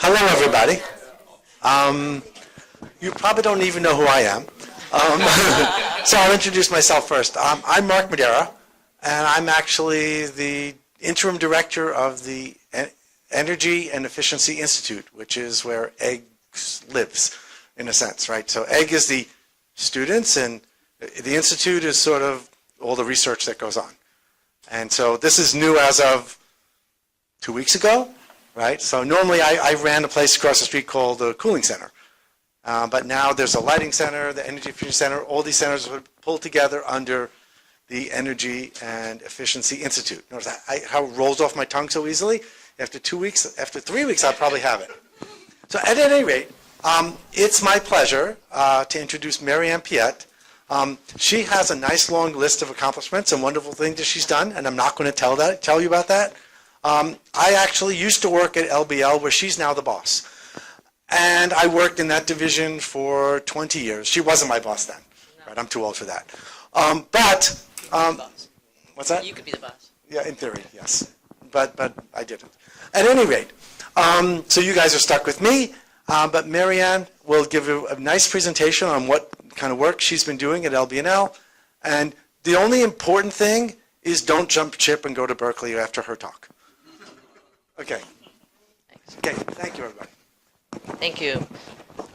Hello, everybody. You probably don't even know who I am. So I'll introduce myself first. I'm Mark Madeira, and I'm actually the interim director of the Energy and Efficiency Institute, which is where EGG lives, in a sense, right? So EGG is the students, and the institute is sort of all the research that goes on. And so this is new as of 2 weeks ago, right? So normally I ran a place across the street called the Cooling Center. But now there's a lighting center, the Energy Efficiency Center, all these centers are pulled together under the Energy and Efficiency Institute. Notice how it rolls off my tongue so easily? After 2 weeks, after 3 weeks, I'll probably have it. So at any rate, it's my pleasure to introduce Miriam Piett. She has a nice long list of accomplishments and wonderful things that she's done, and I'm not going to tell you about that. I actually used to work at LBL, where she's now the boss. And I worked in that division for 20 years. She wasn't my boss then. No. Right, I'm too old for that. What's that? You could be the boss. Yeah, in theory, yes. But I didn't. At any rate, so you guys are stuck with me. But Marianne will give you a nice presentation on what kind of work she's been doing at LBNL. And the only important thing is don't jump ship and go to Berkeley after her talk. Okay. Thanks. Okay, thank you, everybody. Thank you.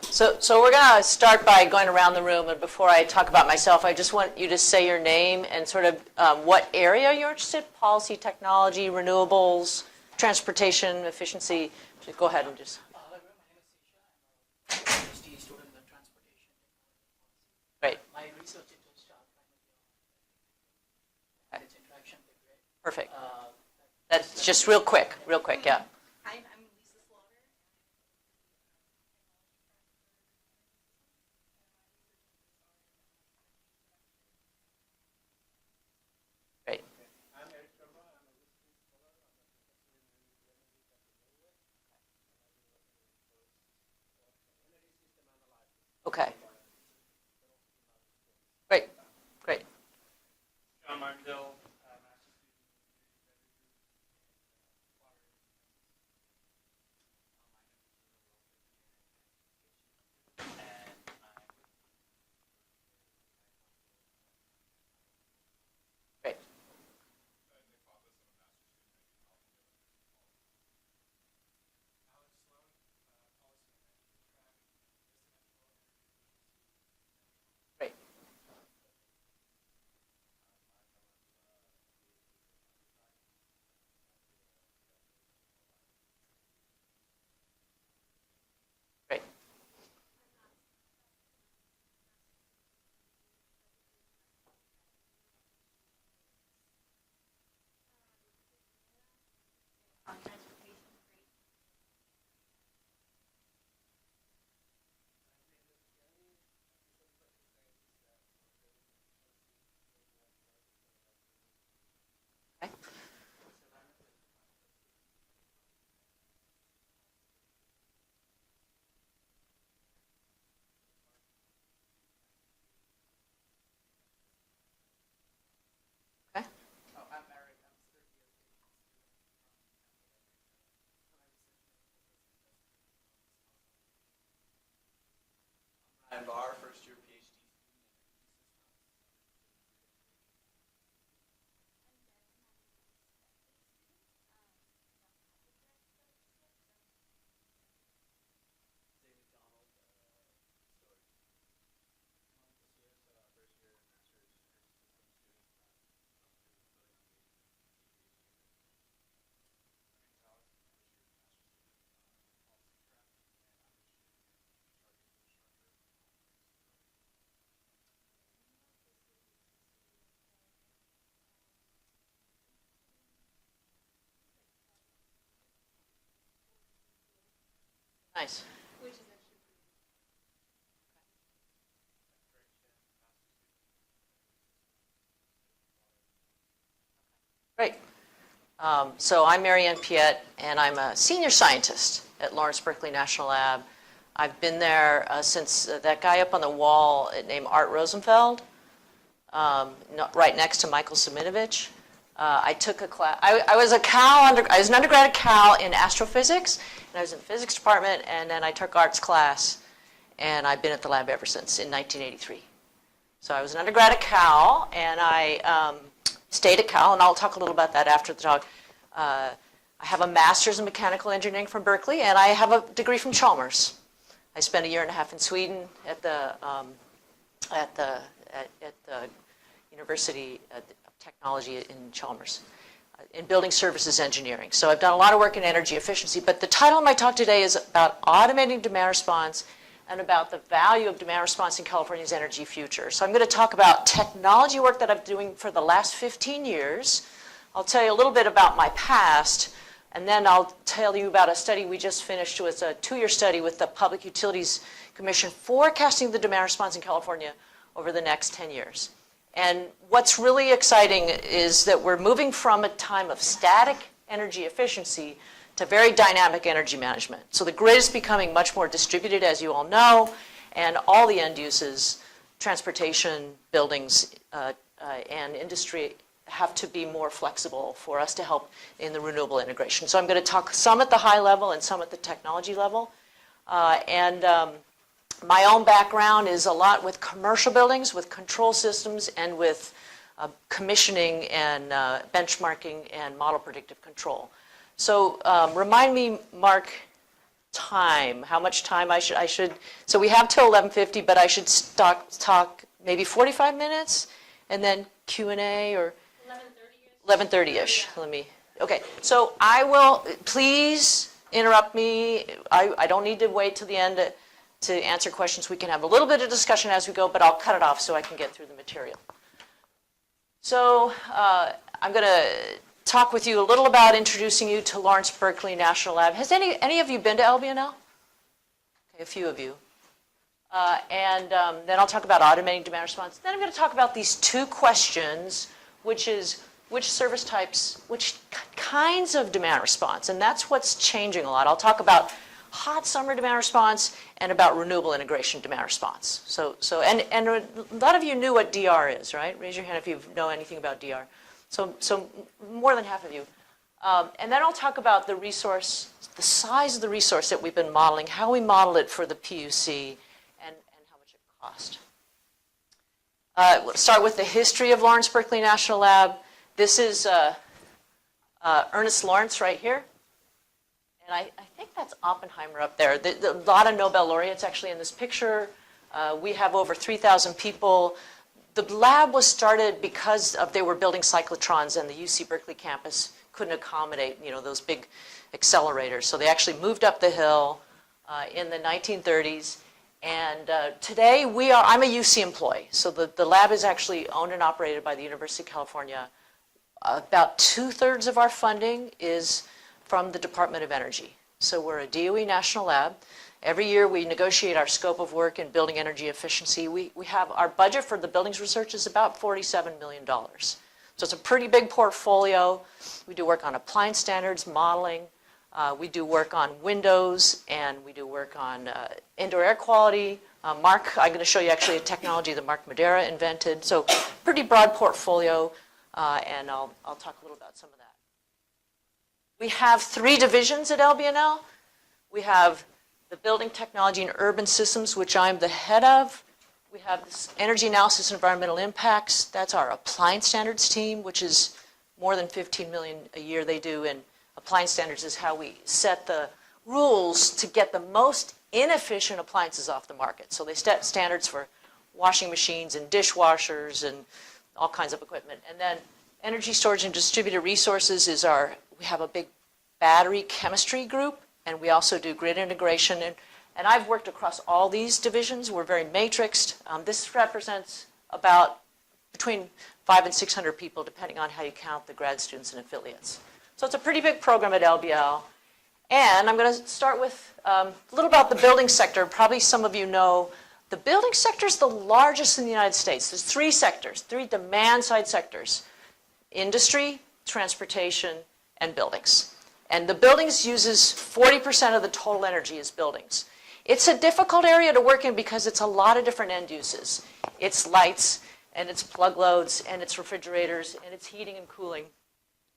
So we're going to start by going around the room. And before I talk about myself, I just want you to say your name and sort of what area you're interested in: policy, technology, renewables, transportation, efficiency. Just go ahead and just... Great. My research interests are primarily its interaction with grid. Perfect. That's just real quick, yeah. I'm Lisa Slaughter. Great. I'm Eric Sharma. I'm a visiting scholar on the Professor in Okay. Great. John Martindale. And Barr, first year PhD. Nice. Great. So I'm Miriam Piett, and I'm a senior scientist at Lawrence Berkeley National Lab. I've been there since that guy up on the wall named Art Rosenfeld, right next to Michael Siminovich. I took a class. I was an undergrad at Cal in astrophysics, and I was in the physics department, and then I took arts class, and I've been at the lab ever since in 1983. So I was an undergrad at Cal, and I stayed at Cal, and I'll talk a little about that after the talk. I have a master's in mechanical engineering from Berkeley, and I have a degree from Chalmers. I spent 1.5 years in Sweden at the University of Technology in Chalmers, in building services engineering. So I've done a lot of work in energy efficiency, but the title of my talk today is about automating demand response and about the value of demand response in California's energy future. So I'm going to talk about technology work that I'm doing for the last 15 years. I'll tell you a little bit about my past, and then I'll tell you about a study we just finished. It was a 2-year study with the Public Utilities Commission forecasting the demand response in California over the next 10 years. And what's really exciting is that we're moving from a time of static energy efficiency to very dynamic energy management. So the grid is becoming much more distributed, as you all know, and all the end uses, transportation, buildings, and industry have to be more flexible for us to help in the renewable integration. So I'm going to talk some at the high level and some at the technology level. My own background is a lot with commercial buildings, with control systems, and with commissioning and benchmarking and model predictive control. So remind me, Mark, time, how much time I should, so we have till 11:50, but I should talk maybe 45 minutes, and then Q&A, or 11:30-ish. Okay, so I will, please interrupt me. I don't need to wait till the end to answer questions. We can have a little bit of discussion as we go, but I'll cut it off so I can get through the material. So I'm going to talk with you a little about introducing you to Lawrence Berkeley National Lab. Has any of you been to LBNL? Okay, a few of you. Then I'll talk about automating demand response. Then I'm going to talk about these 2 questions, which is which service types, which kinds of demand response, and that's what's changing a lot. I'll talk about hot summer demand response and about renewable integration demand response. And a lot of you knew what DR is, right? Raise your hand if you know anything about DR. So more than half of you. And then I'll talk about the resource, the size of the resource that we've been modeling, how we model it for the PUC, and how much it cost. We'll start with the history of Lawrence Berkeley National Lab. This is Ernest Lawrence right here. And I think that's Oppenheimer up there. A lot of Nobel laureates actually in this picture. We have over 3,000 people. The lab was started because they were building cyclotrons, and the UC Berkeley campus couldn't accommodate those big accelerators. So they actually moved up the hill in the 1930s. And today I'm a UC employee. So the lab is actually owned and operated by the University of California. About 2/3 of our funding is from the Department of Energy. So we're a DOE national lab. Every year we negotiate our scope of work in building energy efficiency. We have our budget for the buildings research is about $47 million. So it's a pretty big portfolio. We do work on appliance standards, modeling. We do work on windows, and we do work on indoor air quality. Mark, I'm going to show you actually a technology that Mark Madera invented. So pretty broad portfolio, and I'll talk a little about some of that. We have 3 divisions at LBNL. We have the Building Technology and Urban Systems, which I'm the head of. We have this Energy Analysis and Environmental Impacts. That's our appliance standards team, which is more than $15 million a year they do. And appliance standards is how we set the rules to get the most inefficient appliances off the market. So they set standards for washing machines and dishwashers and all kinds of equipment. And then Energy Storage and Distributed Resources is we have a big battery chemistry group, and we also do grid integration. And I've worked across all these divisions. We're very matrixed. This represents about between 500 and 600 people, depending on how you count the grad students and affiliates. So it's a pretty big program at LBL. And I'm going to start with a little about the building sector. Probably some of you know the building sector is the largest in the United States. There's 3 sectors, 3 demand-side sectors: industry, transportation, and buildings. And the buildings uses 40% of the total energy is buildings. It's a difficult area to work in because it's a lot of different end uses. It's lights, and it's plug loads, and it's refrigerators, and it's heating and cooling.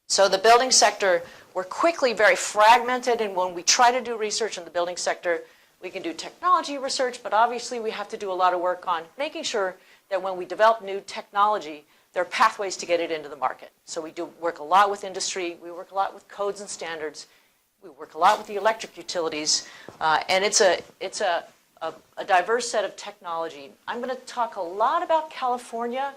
So the building sector, we're quickly very fragmented, and when we try to do research in the building sector, we can do technology research, but obviously we have to do a lot of work on making sure that when we develop new technology, there are pathways to get it into the market. So we do work a lot with industry, we work a lot with codes and standards, we work a lot with the electric utilities, and it's a diverse set of technology. I'm going to talk a lot about California,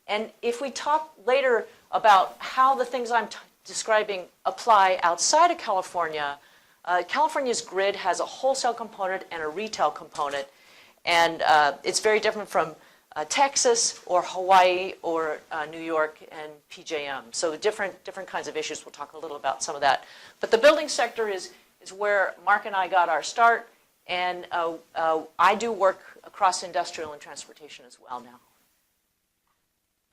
and if we talk later about how the things I'm describing apply outside of California, California's grid has a wholesale component and a retail component, and it's very different from Texas or Hawaii or New York and PJM. So different kinds of issues. We'll talk a little about some of that. But the building sector is where Mark and I got our start, and I do work across industrial and transportation as well now.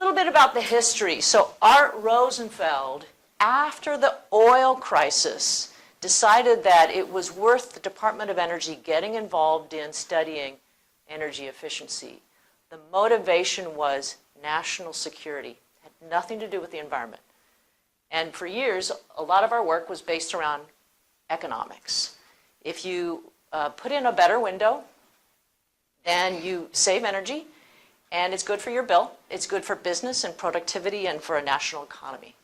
A little bit about the history. So Art Rosenfeld, after the oil crisis, decided that it was worth the Department of Energy getting involved in studying energy efficiency. The motivation was national security. It had nothing to do with the environment. And for years, a lot of our work was based around economics. If you put in a better window, then you save energy, and it's good for your bill. It's good for business and productivity and for a national economy.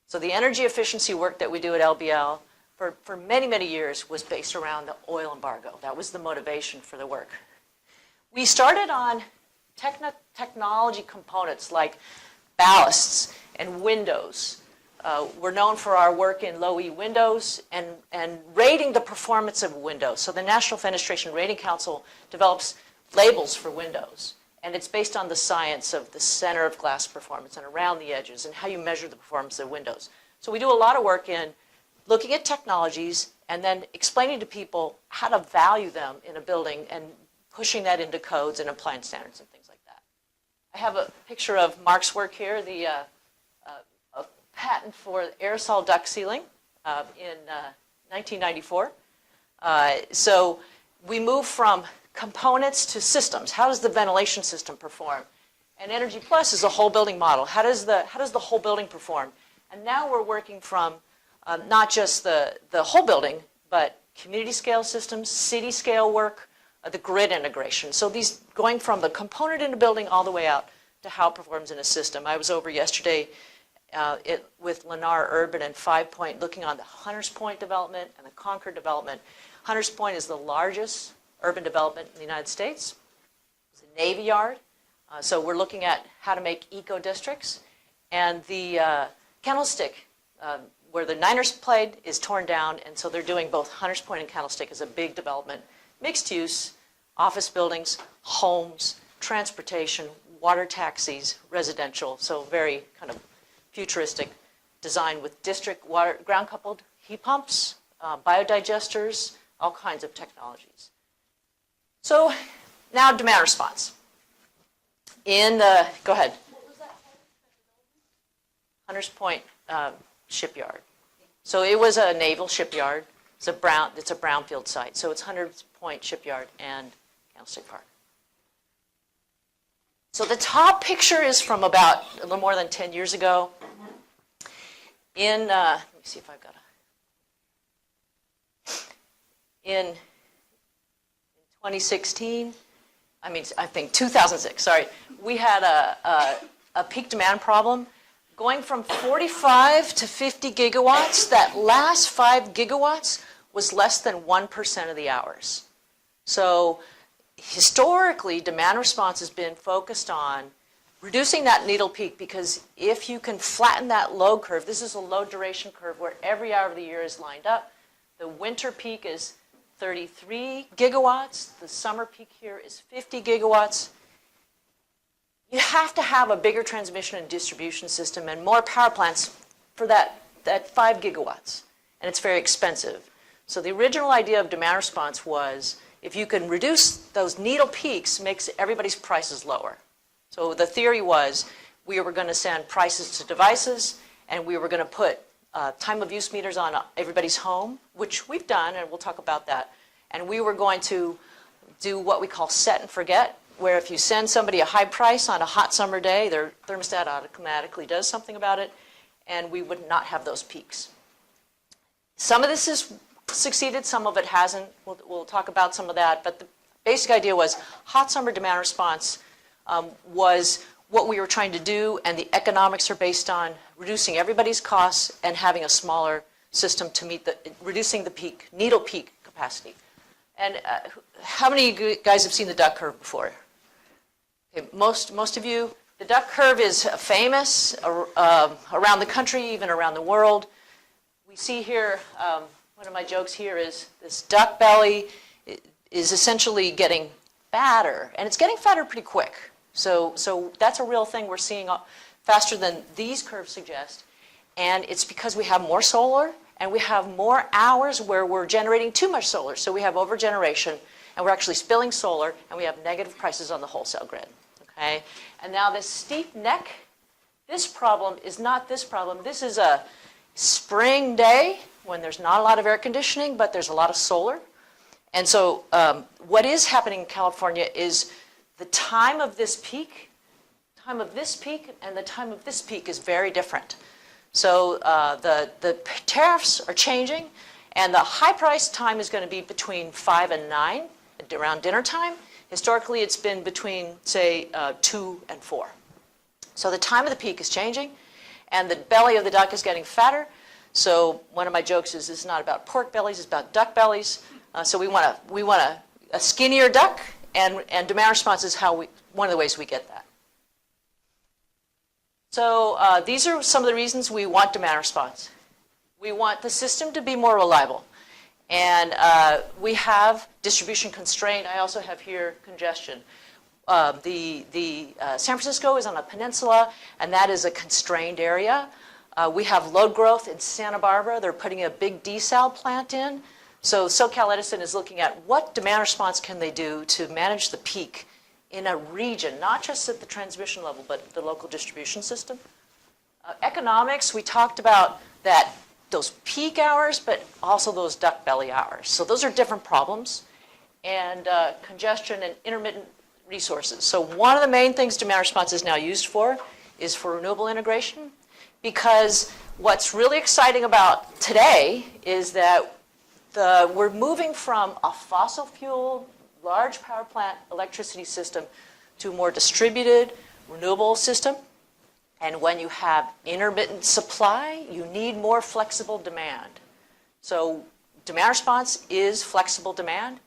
So the energy efficiency work that we do at LBL for many, many years was based around the oil embargo. That was the motivation for the work. We started on technology components like ballasts and windows. We're known for our work in low-E windows and rating the performance of windows. So the National Fenestration Rating Council develops labels for windows, and it's based on the science of the center of glass performance and around the edges and how you measure the performance of windows. So we do a lot of work in looking at technologies and then explaining to people how to value them in a building and pushing that into codes and applying standards and things like that. I have a picture of Mark's work here, the a patent for aerosol duct sealing in 1994. So we move from components to systems. How does the ventilation system perform? And Energy Plus is a whole building model. How does the whole building perform? And now we're working from not just the whole building, but community scale systems, city scale work, the grid integration. So these going from the component in a building all the way out to how it performs in a system. I was over yesterday with Lennar Urban and 5 Point looking on the Hunters Point development and the Concord development. Hunters Point is the largest urban development in the United States. It's a Navy Yard. So we're looking at how to make eco districts. And the Candlestick, where the Niners played, is torn down. And so they're doing both Hunters Point and Candlestick as a big development. Mixed use, office buildings, homes, transportation, water taxis, residential. So very kind of futuristic design with district water, ground coupled heat pumps, biodigesters, all kinds of technologies. So now demand response. Go ahead. What was that? Hunters Point shipyard. So it was a naval shipyard. It's a brownfield site. So it's Hunters Point shipyard and Candlestick Park. So the top picture is from about a little more than 10 years ago. Let me see if I've got in 2016, I think 2006, sorry, we had a peak demand problem going from 45 to 50 gigawatts. That last 5 gigawatts was less than 1% of the hours. So historically, demand response has been focused on reducing that needle peak, because if you can flatten that load curve, this is a low duration curve where every hour of the year is lined up. The winter peak is 33 gigawatts. The summer peak here is 50 gigawatts. You have to have a bigger transmission and distribution system and more power plants for that 5 gigawatts. And it's very expensive. So the original idea of demand response was if you can reduce those needle peaks, makes everybody's prices lower. So the theory was we were going to send prices to devices, and we were going to put time of use meters on everybody's home, which we've done, and we'll talk about that. And we were going to do what we call set and forget, where if you send somebody a high price on a hot summer day, their thermostat automatically does something about it. and we would not have those peaks. Some of this has succeeded, some of it hasn't. We'll talk about some of that, but the basic idea was hot summer demand response was what we were trying to do, and the economics are based on reducing everybody's costs and having a smaller system to meet reducing the peak, needle peak capacity. And how many of you guys have seen the duck curve before? Okay, most of you. The duck curve is famous around the country, even around the world. We see here, one of my jokes here is this duck belly is essentially getting fatter, and it's getting fatter pretty quick. So that's a real thing we're seeing faster than these curves suggest. And it's because we have more solar, and we have more hours where we're generating too much solar. So we have overgeneration, and we're actually spilling solar, and we have negative prices on the wholesale grid. Okay? And now this steep neck, this problem is not this problem. This is a spring day when there's not a lot of air conditioning, but there's a lot of solar. And so what is happening in California is the time of this peak and the time of this peak is very different. So the tariffs are changing, and the high price time is going to be between 5 and 9 around dinner time. Historically, it's been between, say, 2 and 4. So the time of the peak is changing, and the belly of the duck is getting fatter. So one of my jokes is this is not about pork bellies, it's about duck bellies. So we want a skinnier duck, and demand response is one of the ways we get that. So these are some of the reasons we want demand response. We want the system to be more reliable. And we have distribution constraint. I also have here congestion. San Francisco is on a peninsula, and that is a constrained area. We have load growth in Santa Barbara. They're putting a big desal plant in. So SoCal Edison is looking at what demand response can they do to manage the peak in a region, not just at the transmission level, but the local distribution system. Economics, we talked about that, those peak hours, but also those duck belly hours. So those are different problems. And congestion and intermittent resources. So one of the main things demand response is now used for is for renewable integration, because what's really exciting about today is that we're moving from a fossil fuel, large power plant electricity system to a more distributed, renewable system. And when you have intermittent supply, you need more flexible demand. So demand response is flexible demand.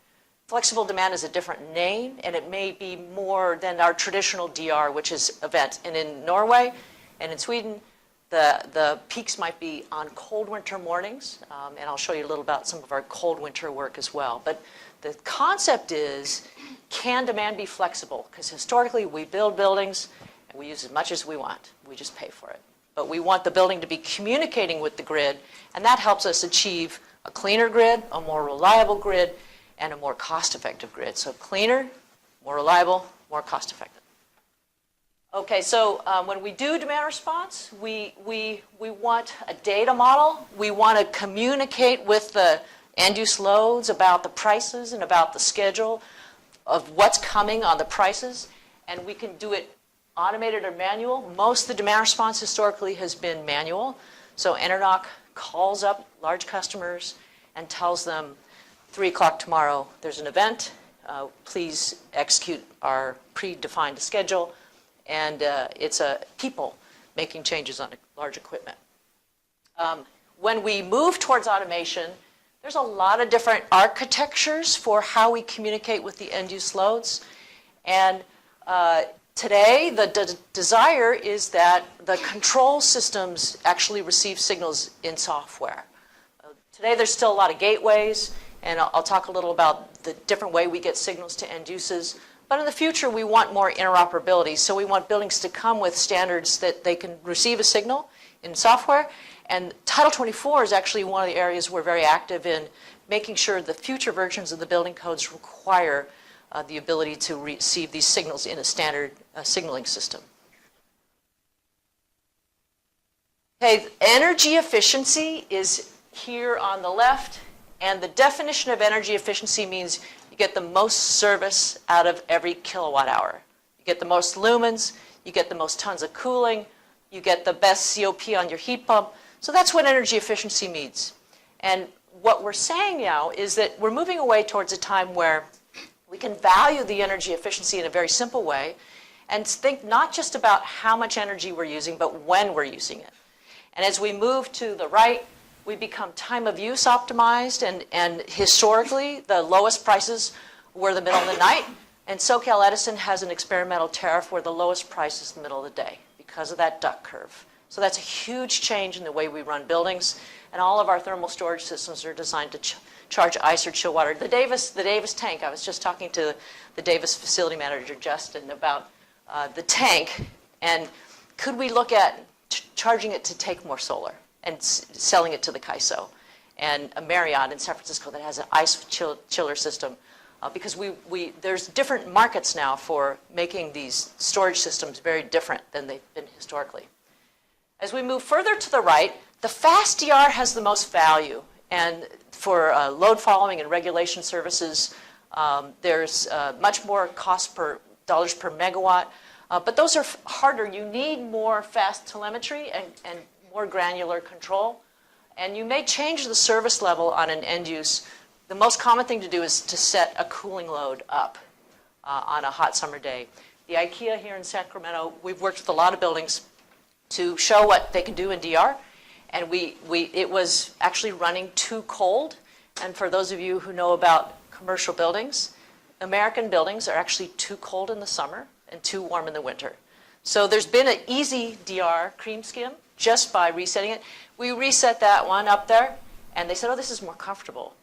Flexible demand is a different name, and it may be more than our traditional DR, which is event. And in Norway and in Sweden, the peaks might be on cold winter mornings, and I'll show you a little about some of our cold winter work as well. But the concept is, can demand be flexible? Because historically, we build buildings, and we use as much as we want. We just pay for it. But we want the building to be communicating with the grid, and that helps us achieve a cleaner grid, a more reliable grid, and a more cost-effective grid. So cleaner, more reliable, more cost-effective. Okay, so when we do demand response, we want a data model. We want to communicate with the end-use loads about the prices and about the schedule of what's coming on the prices. And we can do it automated or manual. Most of the demand response historically has been manual. So Enernoc calls up large customers and tells them, 3 o'clock tomorrow, there's an event. Please execute our predefined schedule. And it's people making changes on large equipment. When we move towards automation, there's a lot of different architectures for how we communicate with the end-use loads. And today, the desire is that the control systems actually receive signals in software. Today, there's still a lot of gateways, and I'll talk a little about the different way we get signals to end uses. But in the future, we want more interoperability. So we want buildings to come with standards that they can receive a signal in software. And Title 24 is actually one of the areas we're very active in, making sure the future versions of the building codes require the ability to receive these signals in a standard signaling system. Okay, energy efficiency is here on the left. And the definition of energy efficiency means you get the most service out of every kilowatt hour. You get the most lumens, you get the most tons of cooling, You get the best COP on your heat pump. So that's what energy efficiency means. And what we're saying now is that we're moving away towards a time where we can value the energy efficiency in a very simple way and think not just about how much energy we're using, but when we're using it. And as we move to the right, we become time of use optimized, and historically, the lowest prices were the middle of the night, and SoCal Edison has an experimental tariff where the lowest price is the middle of the day because of that duck curve. So that's a huge change in the way we run buildings, and all of our thermal storage systems are designed to charge ice or chill water. The Davis tank, I was just talking to the Davis facility manager, Justin, about the tank, and could we look at charging it to take more solar and selling it to the CAISO, and a Marriott in San Francisco that has an ice chiller system, because there's different markets now for making these storage systems very different than they've been historically. As we move further to the right, the fast DR has the most value, and for load following and regulation services, there's much more cost per dollars per megawatt, but those are harder. You need more fast telemetry and more granular control, and you may change the service level on an end use. The most common thing to do is to set a cooling load up on a hot summer day. The IKEA here in Sacramento, we've worked with a lot of buildings to show what they can do in DR, and it was actually running too cold. And for those of you who know about commercial buildings, American buildings are actually too cold in the summer and too warm in the winter. So there's been an easy DR cream skim just by resetting it. We reset that one up there, and they said, oh, this is more comfortable.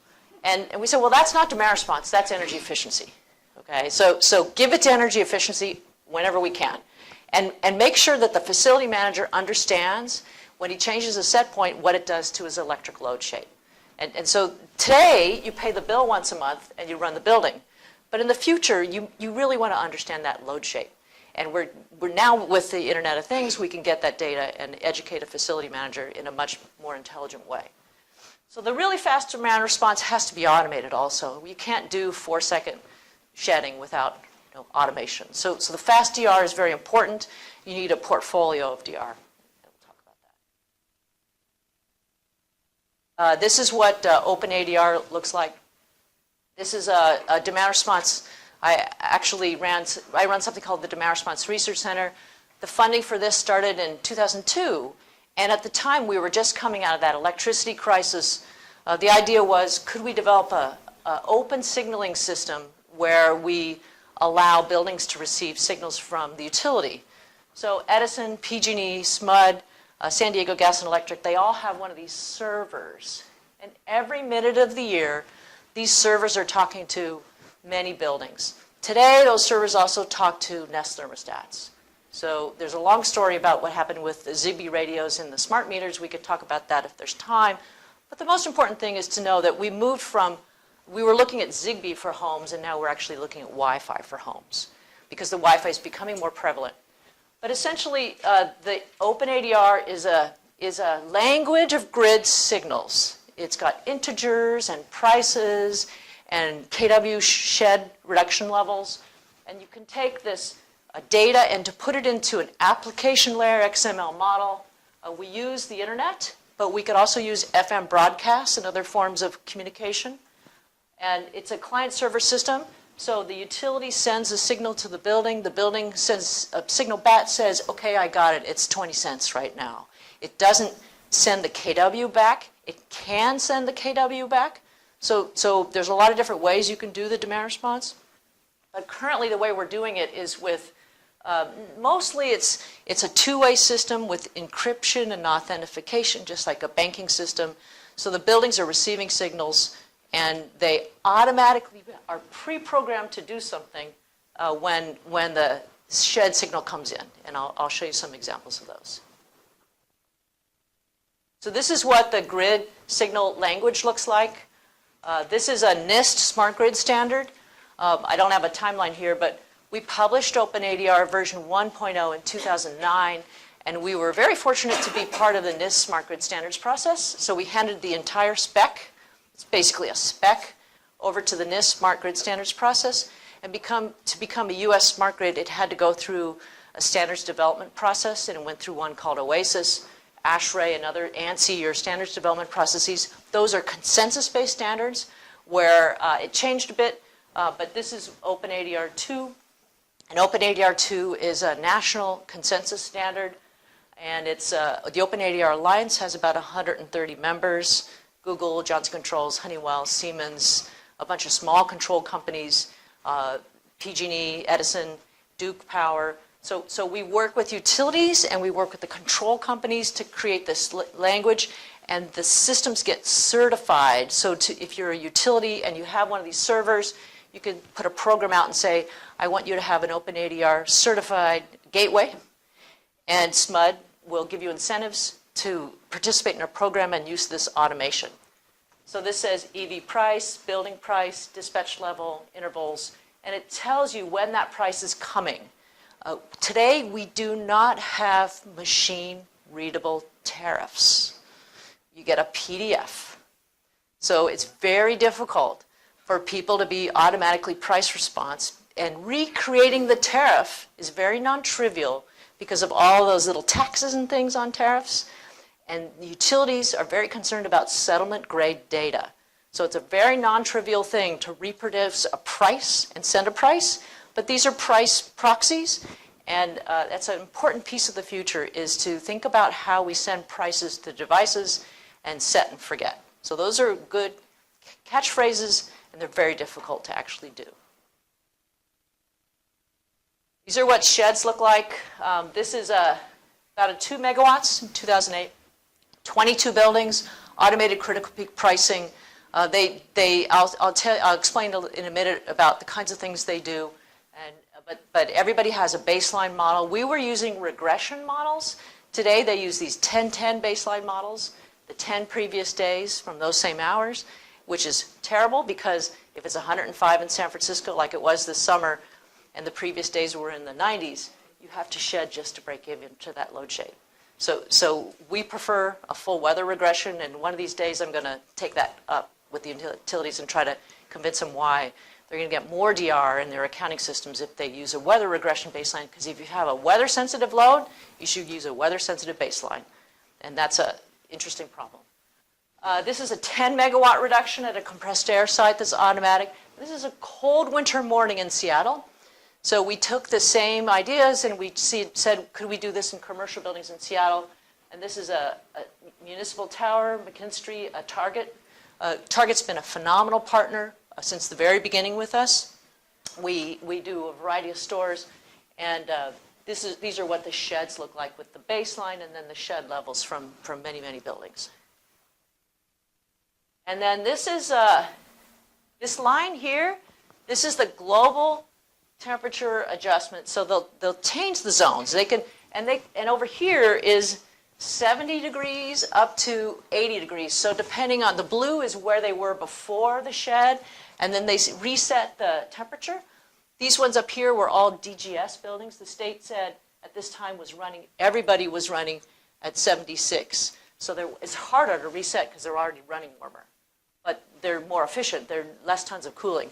And we said, well, that's not demand response, that's energy efficiency. Okay, so give it to energy efficiency whenever we can. And make sure that the facility manager understands when he changes a set point what it does to his electric load shape. And so today, you pay the bill once a month and you run the building. But in the future, you really want to understand that load shape. And we're now, with the Internet of Things, we can get that data and educate a facility manager in a much more intelligent way. So the really fast demand response has to be automated also. You can't do 4-second shedding without automation. So the fast DR is very important. You need a portfolio of DR. We'll talk about that. This is what OpenADR looks like. This is a demand response. I run something called the Demand Response Research Center. The funding for this started in 2002, and at the time we were just coming out of that electricity crisis. The idea was, could we develop an open signaling system where we allow buildings to receive signals from the utility? So Edison, PG&E, SMUD, San Diego Gas and Electric, they all have one of these servers. And every minute of the year, these servers are talking to many buildings. Today, those servers also talk to Nest thermostats. So there's a long story about what happened with the Zigbee radios and the smart meters. We could talk about that if there's time. But the most important thing is to know that we moved from, we were looking at Zigbee for homes, and now we're actually looking at Wi-Fi for homes, because the Wi-Fi is becoming more prevalent. But essentially, the OpenADR is a language of grid signals. It's got integers and prices and kW shed reduction levels. And you can take this data and to put it into an application layer XML model. We use the internet, but we could also use FM broadcasts and other forms of communication. And it's a client-server system. So the utility sends a signal to the building sends a signal back, says, okay, I got it, it's 20 cents right now. It doesn't send the kW back. It can send the kW back. So there's a lot of different ways you can do the demand response. But currently the way we're doing it is with, mostly it's a two-way system with encryption and authentication, just like a banking system. So the buildings are receiving signals, and they automatically are pre-programmed to do something when the shed signal comes in. And I'll show you some examples of those. So this is what the grid signal language looks like. This is a NIST smart grid standard. I don't have a timeline here, but we published OpenADR version 1.0 in 2009, and we were very fortunate to be part of the NIST smart grid standards process. So we handed the entire spec, it's basically a spec, over to the NIST smart grid standards process. And to become a US smart grid, it had to go through a standards development process, and it went through one called OASIS, ASHRAE, and other ANSI, or standards development processes. Those are consensus-based standards where it changed a bit, but this is OpenADR 2. And OpenADR 2 is a national consensus standard, and it's the OpenADR Alliance has about 130 members. Google, Johnson Controls, Honeywell, Siemens, a bunch of small control companies, PG&E, Edison, Duke Power. So we work with utilities and we work with the control companies to create this language, and the systems get certified. So if you're a utility and you have one of these servers, you can put a program out and say, I want you to have an OpenADR certified gateway, and SMUD will give you incentives to participate in our program and use this automation. So this says EV price, building price, dispatch level, intervals, and it tells you when that price is coming. Today, we do not have machine-readable tariffs. You get a PDF. So it's very difficult for people to be automatically price response, and recreating the tariff is very non-trivial because of all those little taxes and things on tariffs. And utilities are very concerned about settlement-grade data. So it's a very non-trivial thing to reproduce a price and send a price, but these are price proxies, and that's an important piece of the future, is to think about how we send prices to devices and set and forget. So those are good catchphrases, and they're very difficult to actually do. These are what sheds look like. This is about 2 megawatts in 2008. 22 buildings, automated critical peak pricing. I'll explain in a minute about the kinds of things they do. But everybody has a baseline model. We were using regression models. Today they use these 10-10 baseline models, the 10 previous days from those same hours, which is terrible because if it's 105 in San Francisco like it was this summer and the previous days were in the 90s, you have to shed just to break even to that load shape. So we prefer a full weather regression, and one of these days I'm going to take that up with the utilities and try to convince them why they're going to get more DR in their accounting systems if they use a weather regression baseline, because if you have a weather-sensitive load, you should use a weather-sensitive baseline, and that's an interesting problem. This is a 10-megawatt reduction at a compressed air site that's automatic. This is a cold winter morning in Seattle. So we took the same ideas and we said, could we do this in commercial buildings in Seattle? And this is a municipal tower, McKinstry, a Target. Target's been a phenomenal partner since the very beginning with us. We do a variety of stores, and these are what the sheds look like with the baseline and then the shed levels from many, many buildings. And then this is this line here. This is the global temperature adjustment. So they'll change the zones. They can, and over here is 70 degrees up to 80 degrees. So depending on, the blue is where they were before the shed, and then they reset the temperature. These ones up here were all DGS buildings. The state said at this time everybody was running at 76. So it's harder to reset because they're already running warmer. But they're more efficient. There are less tons of cooling.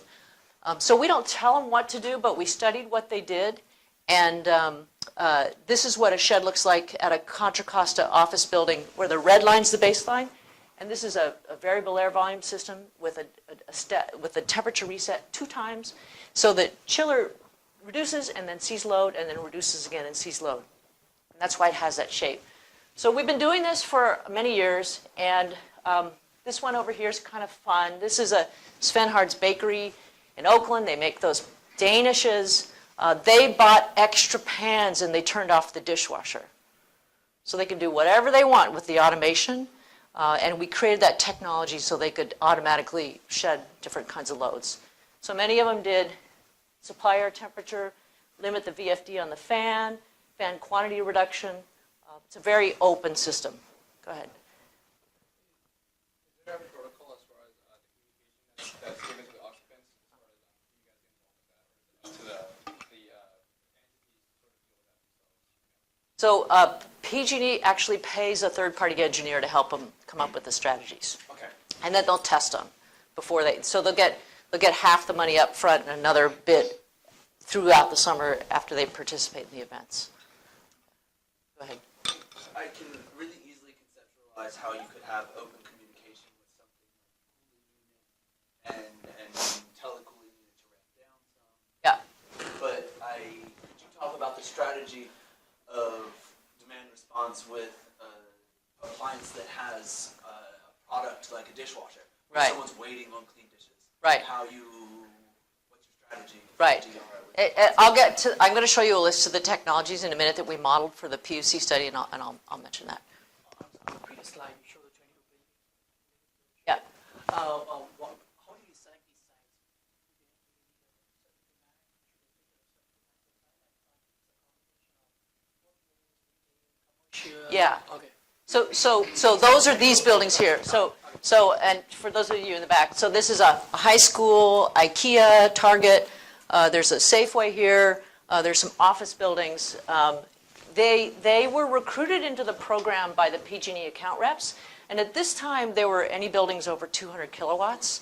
So we don't tell them what to do, but we studied what they did. And this is what a shed looks like at a Contra Costa office building where the red line's the baseline. And this is a variable air volume system with a temperature reset 2 times. So the chiller reduces and then sees load and then reduces again and sees load. And that's why it has that shape. So we've been doing this for many years. And this one over here is kind of fun. This is a Svenhard's Bakery in Oakland. They make those Danishes. They bought extra pans and they turned off the dishwasher. So they can do whatever they want with the automation. And we created that technology so they could automatically shed different kinds of loads. So many of them did supply air temperature, limit the VFD on the fan quantity reduction. It's a very open system. Go ahead. Is there a protocol as far as the communication that's given to the occupants, as far as you guys involved with that, or is it up to the entities sort of deal with that themselves? So PG&E actually pays a third-party engineer to help them come up with the strategies. Okay. And then they'll test them before so they'll get half the money up front and another bit throughout the summer after they participate in the events. Go ahead. I can really easily conceptualize how you could have open communication with something like cooling unit and tell the cooling unit to ramp down some. Yeah. But could you talk about the strategy of demand response with an appliance that has a product like a dishwasher? Where Right. someone's waiting on clean dishes. Right. What's your strategy? Right. for DR? I'm going to show you a list of the technologies in a minute that we modeled for the PUC study, and I'll mention that. On the previous slide, you showed the 22 billion. Yeah. How do you select these sites? Yeah. Okay. So those are these buildings here. And for those of you in the back, so this is a high school, IKEA, Target. There's a Safeway here. There's some office buildings. They were recruited into the program by the PG&E account reps, and at this time there were any buildings over 200 kilowatts.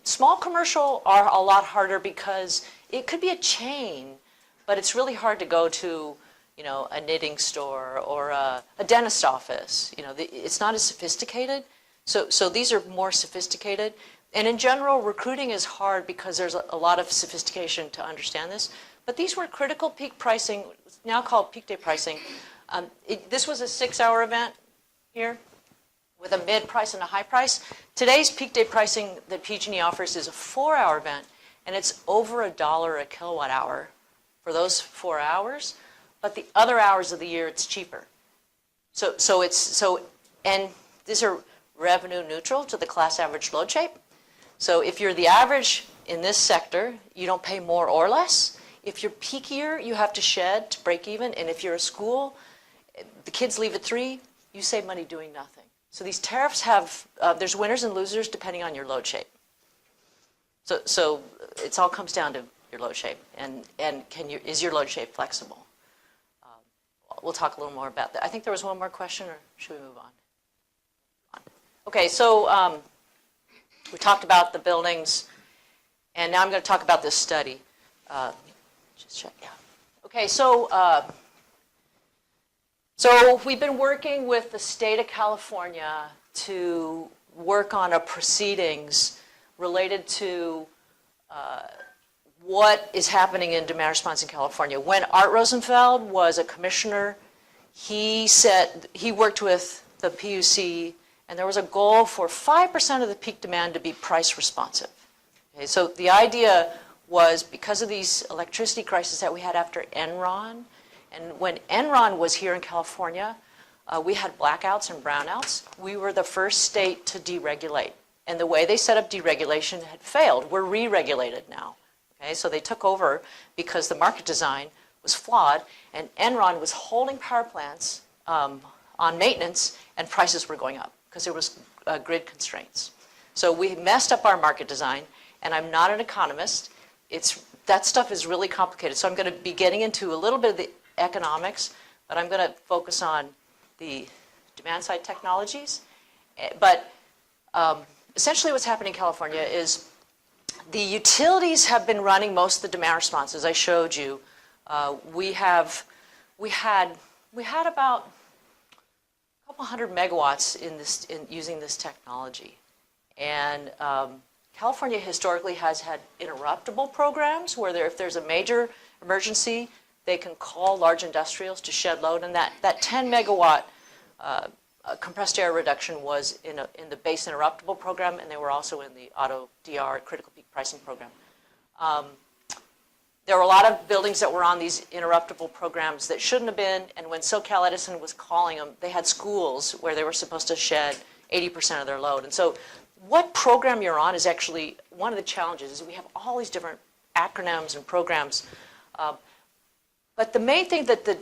Small commercial are a lot harder because it could be a chain, but it's really hard to go to, a knitting store or a dentist office. It's not as sophisticated. So these are more sophisticated. And in general, recruiting is hard because there's a lot of sophistication to understand this. But these were critical peak pricing, now called peak day pricing. This was a 6-hour event here with a mid price and a high price. Today's peak day pricing that PG&E offers is a 4-hour event, and it's over $1 a kilowatt hour for those 4 hours. But the other hours of the year, it's cheaper. And these are revenue neutral to the class average load shape. So if you're the average in this sector, you don't pay more or less. If you're peakier, you have to shed to break even. And if you're a school, the kids leave at 3, you save money doing nothing. So these tariffs have, there's winners and losers depending on your load shape. So it all comes down to your load shape. And is your load shape flexible? We'll talk a little more about that. I think there was one more question, or should we move on? Okay, so we talked about the buildings, and now I'm going to talk about this study. Just check, yeah. Okay, so we've been working with the state of California to work on a proceedings related to what is happening in demand response in California. When Art Rosenfeld was a commissioner, he worked with the PUC, and there was a goal for 5% of the peak demand to be price responsive. Okay, so the idea was because of these electricity crises that we had after Enron, and when Enron was here in California, we had blackouts and brownouts. We were the first state to deregulate. And the way they set up deregulation had failed. We're re-regulated now. Okay, so they took over because the market design was flawed, and Enron was holding power plants on maintenance, and prices were going up because there was grid constraints. So we messed up our market design, and I'm not an economist. That stuff is really complicated. So I'm going to be getting into a little bit of the economics, but I'm going to focus on the demand-side technologies. But essentially what's happening in California is the utilities have been running most of the demand response, as I showed you. We had about a couple hundred megawatts in using this technology, and California historically has had interruptible programs where if there's a major emergency, they can call large industrials to shed load, and that 10 megawatt compressed air reduction was in the base interruptible program, and they were also in the auto DR critical peak pricing program. There were a lot of buildings that were on these interruptible programs that shouldn't have been, and when SoCal Edison was calling them, they had schools where they were supposed to shed 80% of their load. And so what program you're on is actually one of the challenges, is we have all these different acronyms and programs. But the main thing that the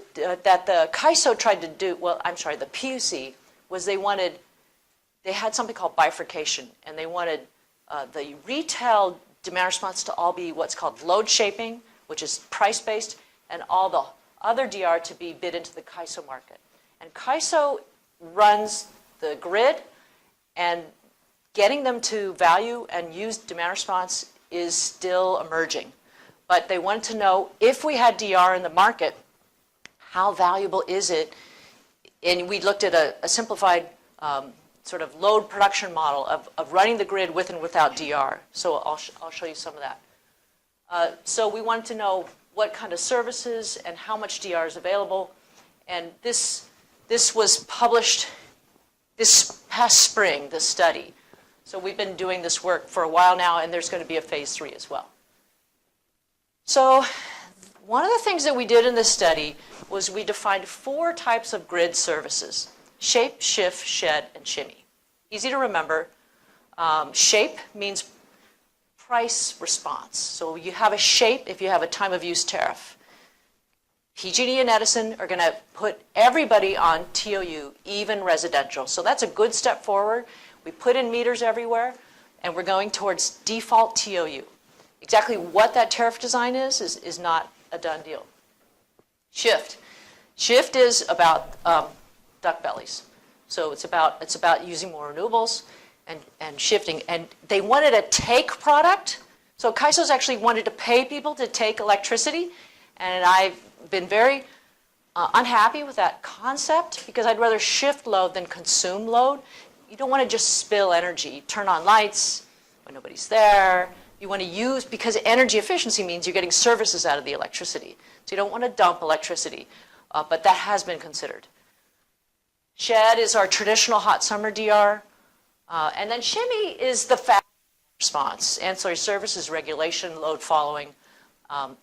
CAISO tried to do, the PUC, was they had something called bifurcation, and they wanted the retail demand response to all be what's called load shaping, which is price-based, and all the other DR to be bid into the CAISO market. And CAISO runs the grid, and getting them to value and use demand response is still emerging. but they wanted to know if we had DR in the market, how valuable is it? And we looked at a simplified sort of load production model of running the grid with and without DR. So I'll show you some of that. So we wanted to know what kind of services and how much DR is available. And this was published this past spring, this study. So we've been doing this work for a while now, and there's going to be a phase 3 as well. So one of the things that we did in this study was we defined 4 types of grid services: shape, shift, shed, and shimmy. Easy to remember. Shape means price response. So you have a shape if you have a time of use tariff. PG&E and Edison are going to put everybody on TOU, even residential. So that's a good step forward. We put in meters everywhere, and we're going towards default TOU. Exactly what that tariff design is not a done deal. Shift. Shift is about duck bellies. So it's about using more renewables and shifting. And they wanted a take product. So CAISO's actually wanted to pay people to take electricity. And I've been very unhappy with that concept because I'd rather shift load than consume load. You don't want to just spill energy. Turn on lights when nobody's there. You want to use, because energy efficiency means you're getting services out of the electricity. So you don't want to dump electricity, but that has been considered. Shed is our traditional hot summer DR. And then shimmy is the fast response, ancillary services, regulation, load following,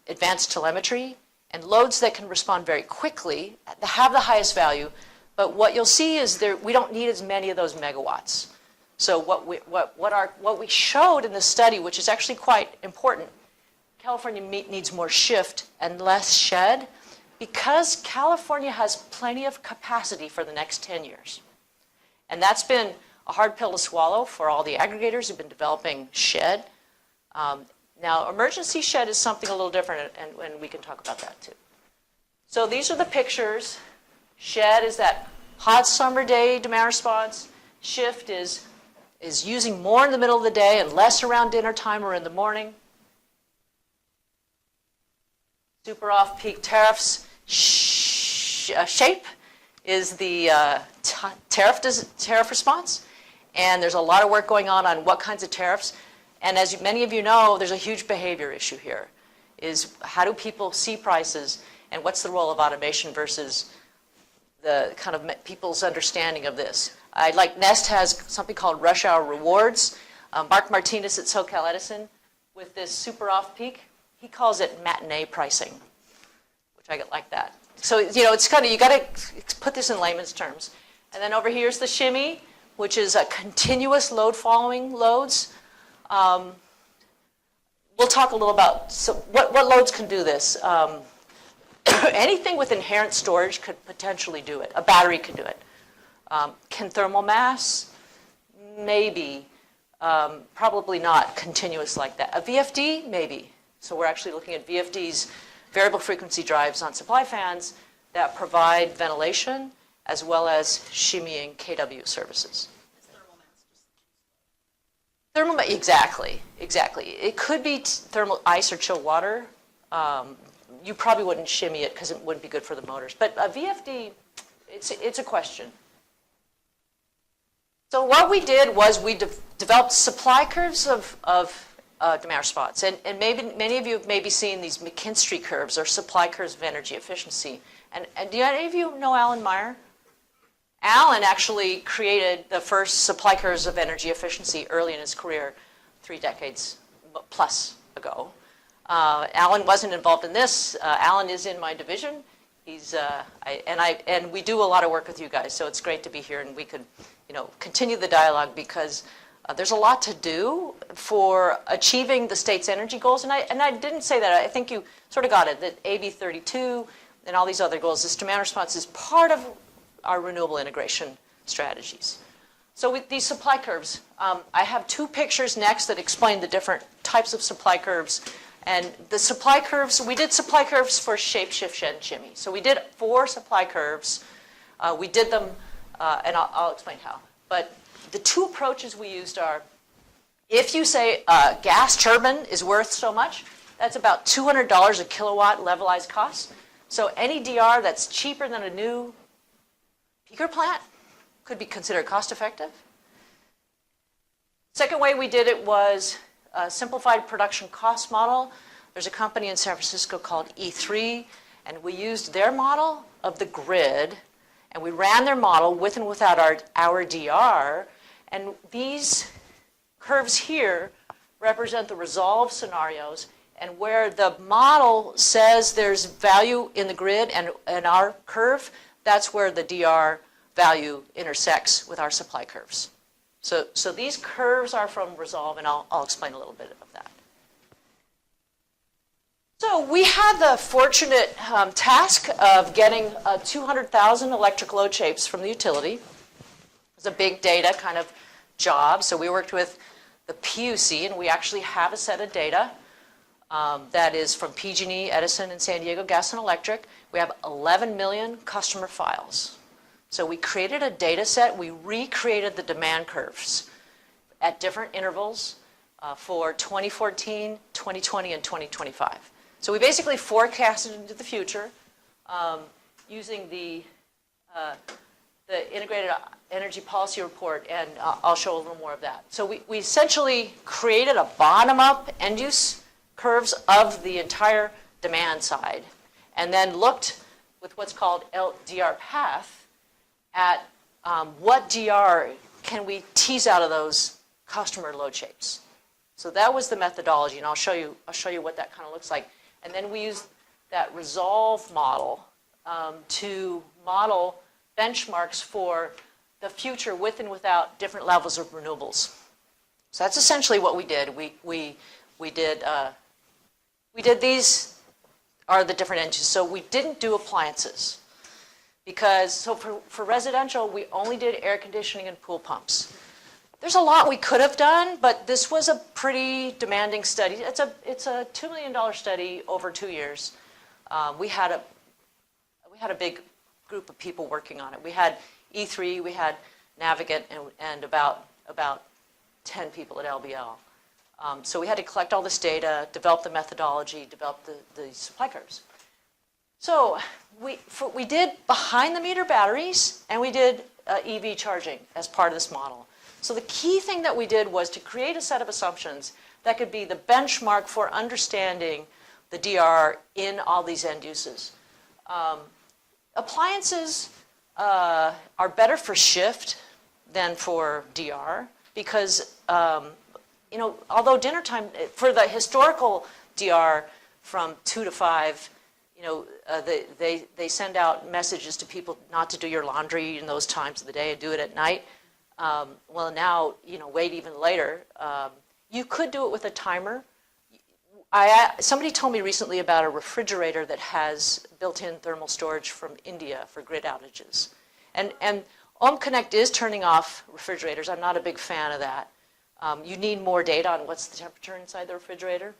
advanced telemetry, and loads that can respond very quickly, that have the highest value. But what you'll see is we don't need as many of those megawatts. So what we showed in the study, which is actually quite important, California needs more shift and less shed because California has plenty of capacity for the next 10 years. And that's been a hard pill to swallow for all the aggregators who've been developing shed. Now, emergency shed is something a little different, and we can talk about that too. So these are the pictures. Shed is that hot summer day demand response. Shift is using more in the middle of the day and less around dinner time or in the morning. Super off-peak tariffs. Shape is the tariff response. And there's a lot of work going on what kinds of tariffs. And as many of you know, there's a huge behavior issue here. Is how do people see prices and what's the role of automation versus the kind of people's understanding of this. Nest has something called rush hour rewards. Mark Martinez at SoCal Edison with this super off-peak, he calls it matinee pricing, which I like that. So, it's kind of, you got to put this in layman's terms. And then over here's the shimmy, which is a continuous load following loads. We'll talk a little about what loads can do this. Anything with inherent storage could potentially do it. A battery can do it. Can thermal mass? Maybe. Probably not continuous like that. A VFD? Maybe. So we're actually looking at VFDs, variable frequency drives on supply fans that provide ventilation as well as shimmying KW services. Thermal mass, exactly. It could be thermal ice or chill water. You probably wouldn't shimmy it because it wouldn't be good for the motors. But a VFD, it's a question. So what we did was we developed supply curves of demand response. And maybe many of you have maybe seen these McKinstry curves or supply curves of energy efficiency. And do any of you know Alan Meyer? Alan actually created the first supply curves of energy efficiency early in his career, 3 decades plus ago. Alan wasn't involved in this. Alan is in my division. He's and we do a lot of work with you guys, so it's great to be here and we could, continue the dialogue because there's a lot to do for achieving the state's energy goals. And I didn't say that. I think you sort of got it. That AB 32 and all these other goals. This demand response is part of our renewable integration strategies. So with these supply curves, I have 2 pictures next that explain the different types of supply curves. And the supply curves, we did supply curves for shape, shift, shed, and shimmy. So we did 4 supply curves. We did them, and I'll explain how. But the 2 approaches we used are, if you say gas turbine is worth so much, That's about $200 a kilowatt levelized cost. So any DR that's cheaper than a new peaker plant could be considered cost effective. Second way we did it was a simplified production cost model. There's a company in San Francisco called E3, and we used their model of the grid, and we ran their model with and without our DR, and these curves here represent the resolve scenarios, and where the model says there's value in the grid and our curve, that's where the DR value intersects with our supply curves. So these curves are from resolve, and I'll explain a little bit of that. So we had the fortunate task of getting 200,000 electric load shapes from the utility. It was a big data kind of job. So we worked with the PUC, and we actually have a set of data that is from PG&E, Edison, and San Diego Gas and Electric. We have 11 million customer files. So we created a data set. We recreated the demand curves at different intervals for 2014, 2020, and 2025. So we basically forecasted into the future using the Integrated Energy Policy Report, and I'll show a little more of that. So we essentially created a bottom-up end-use curves of the entire demand side, and then looked with what's called DR path at what DR can we tease out of those customer load shapes. So that was the methodology, and I'll show you what that kind of looks like. And then we used that resolve model to model benchmarks for the future with and without different levels of renewables. So that's essentially what we did. We did these are the different engines. So we didn't do appliances because for residential we only did air conditioning and pool pumps. There's a lot we could have done, but this was a pretty demanding study. It's a $2 million study over 2 years. We had a big group of people working on it. We had E3, we had Navigant, and about 10 people at LBL. So we had to collect all this data, develop the methodology, develop the supply curves. So we did behind the meter batteries, and we did EV charging as part of this model. So the key thing that we did was to create a set of assumptions that could be the benchmark for understanding the DR in all these end uses. Appliances are better for shift than for DR because, although dinner time, for the historical DR from 2 to 5, they send out messages to people not to do your laundry in those times of the day and do it at night. Well, now, wait even later. You could do it with a timer. Somebody told me recently about a refrigerator that has built-in thermal storage from India for grid outages. And OhmConnect is turning off refrigerators. I'm not a big fan of that. You need more data on what's the temperature inside the refrigerator.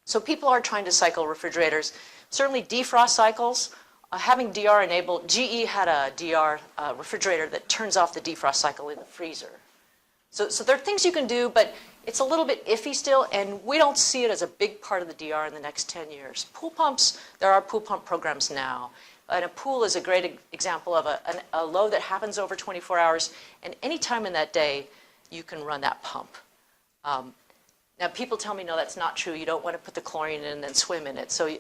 So people are trying to cycle refrigerators. Certainly defrost cycles. Having DR enabled, GE had a DR refrigerator that turns off the defrost cycle in the freezer. So there are things you can do, but it's a little bit iffy still, and we don't see it as a big part of the DR in the next 10 years. Pool pumps, there are pool pump programs now. And a pool is a great example of a load that happens over 24 hours, and any time in that day, you can run that pump. Now, people tell me, no, that's not true. You don't want to put the chlorine in and then swim in it. So,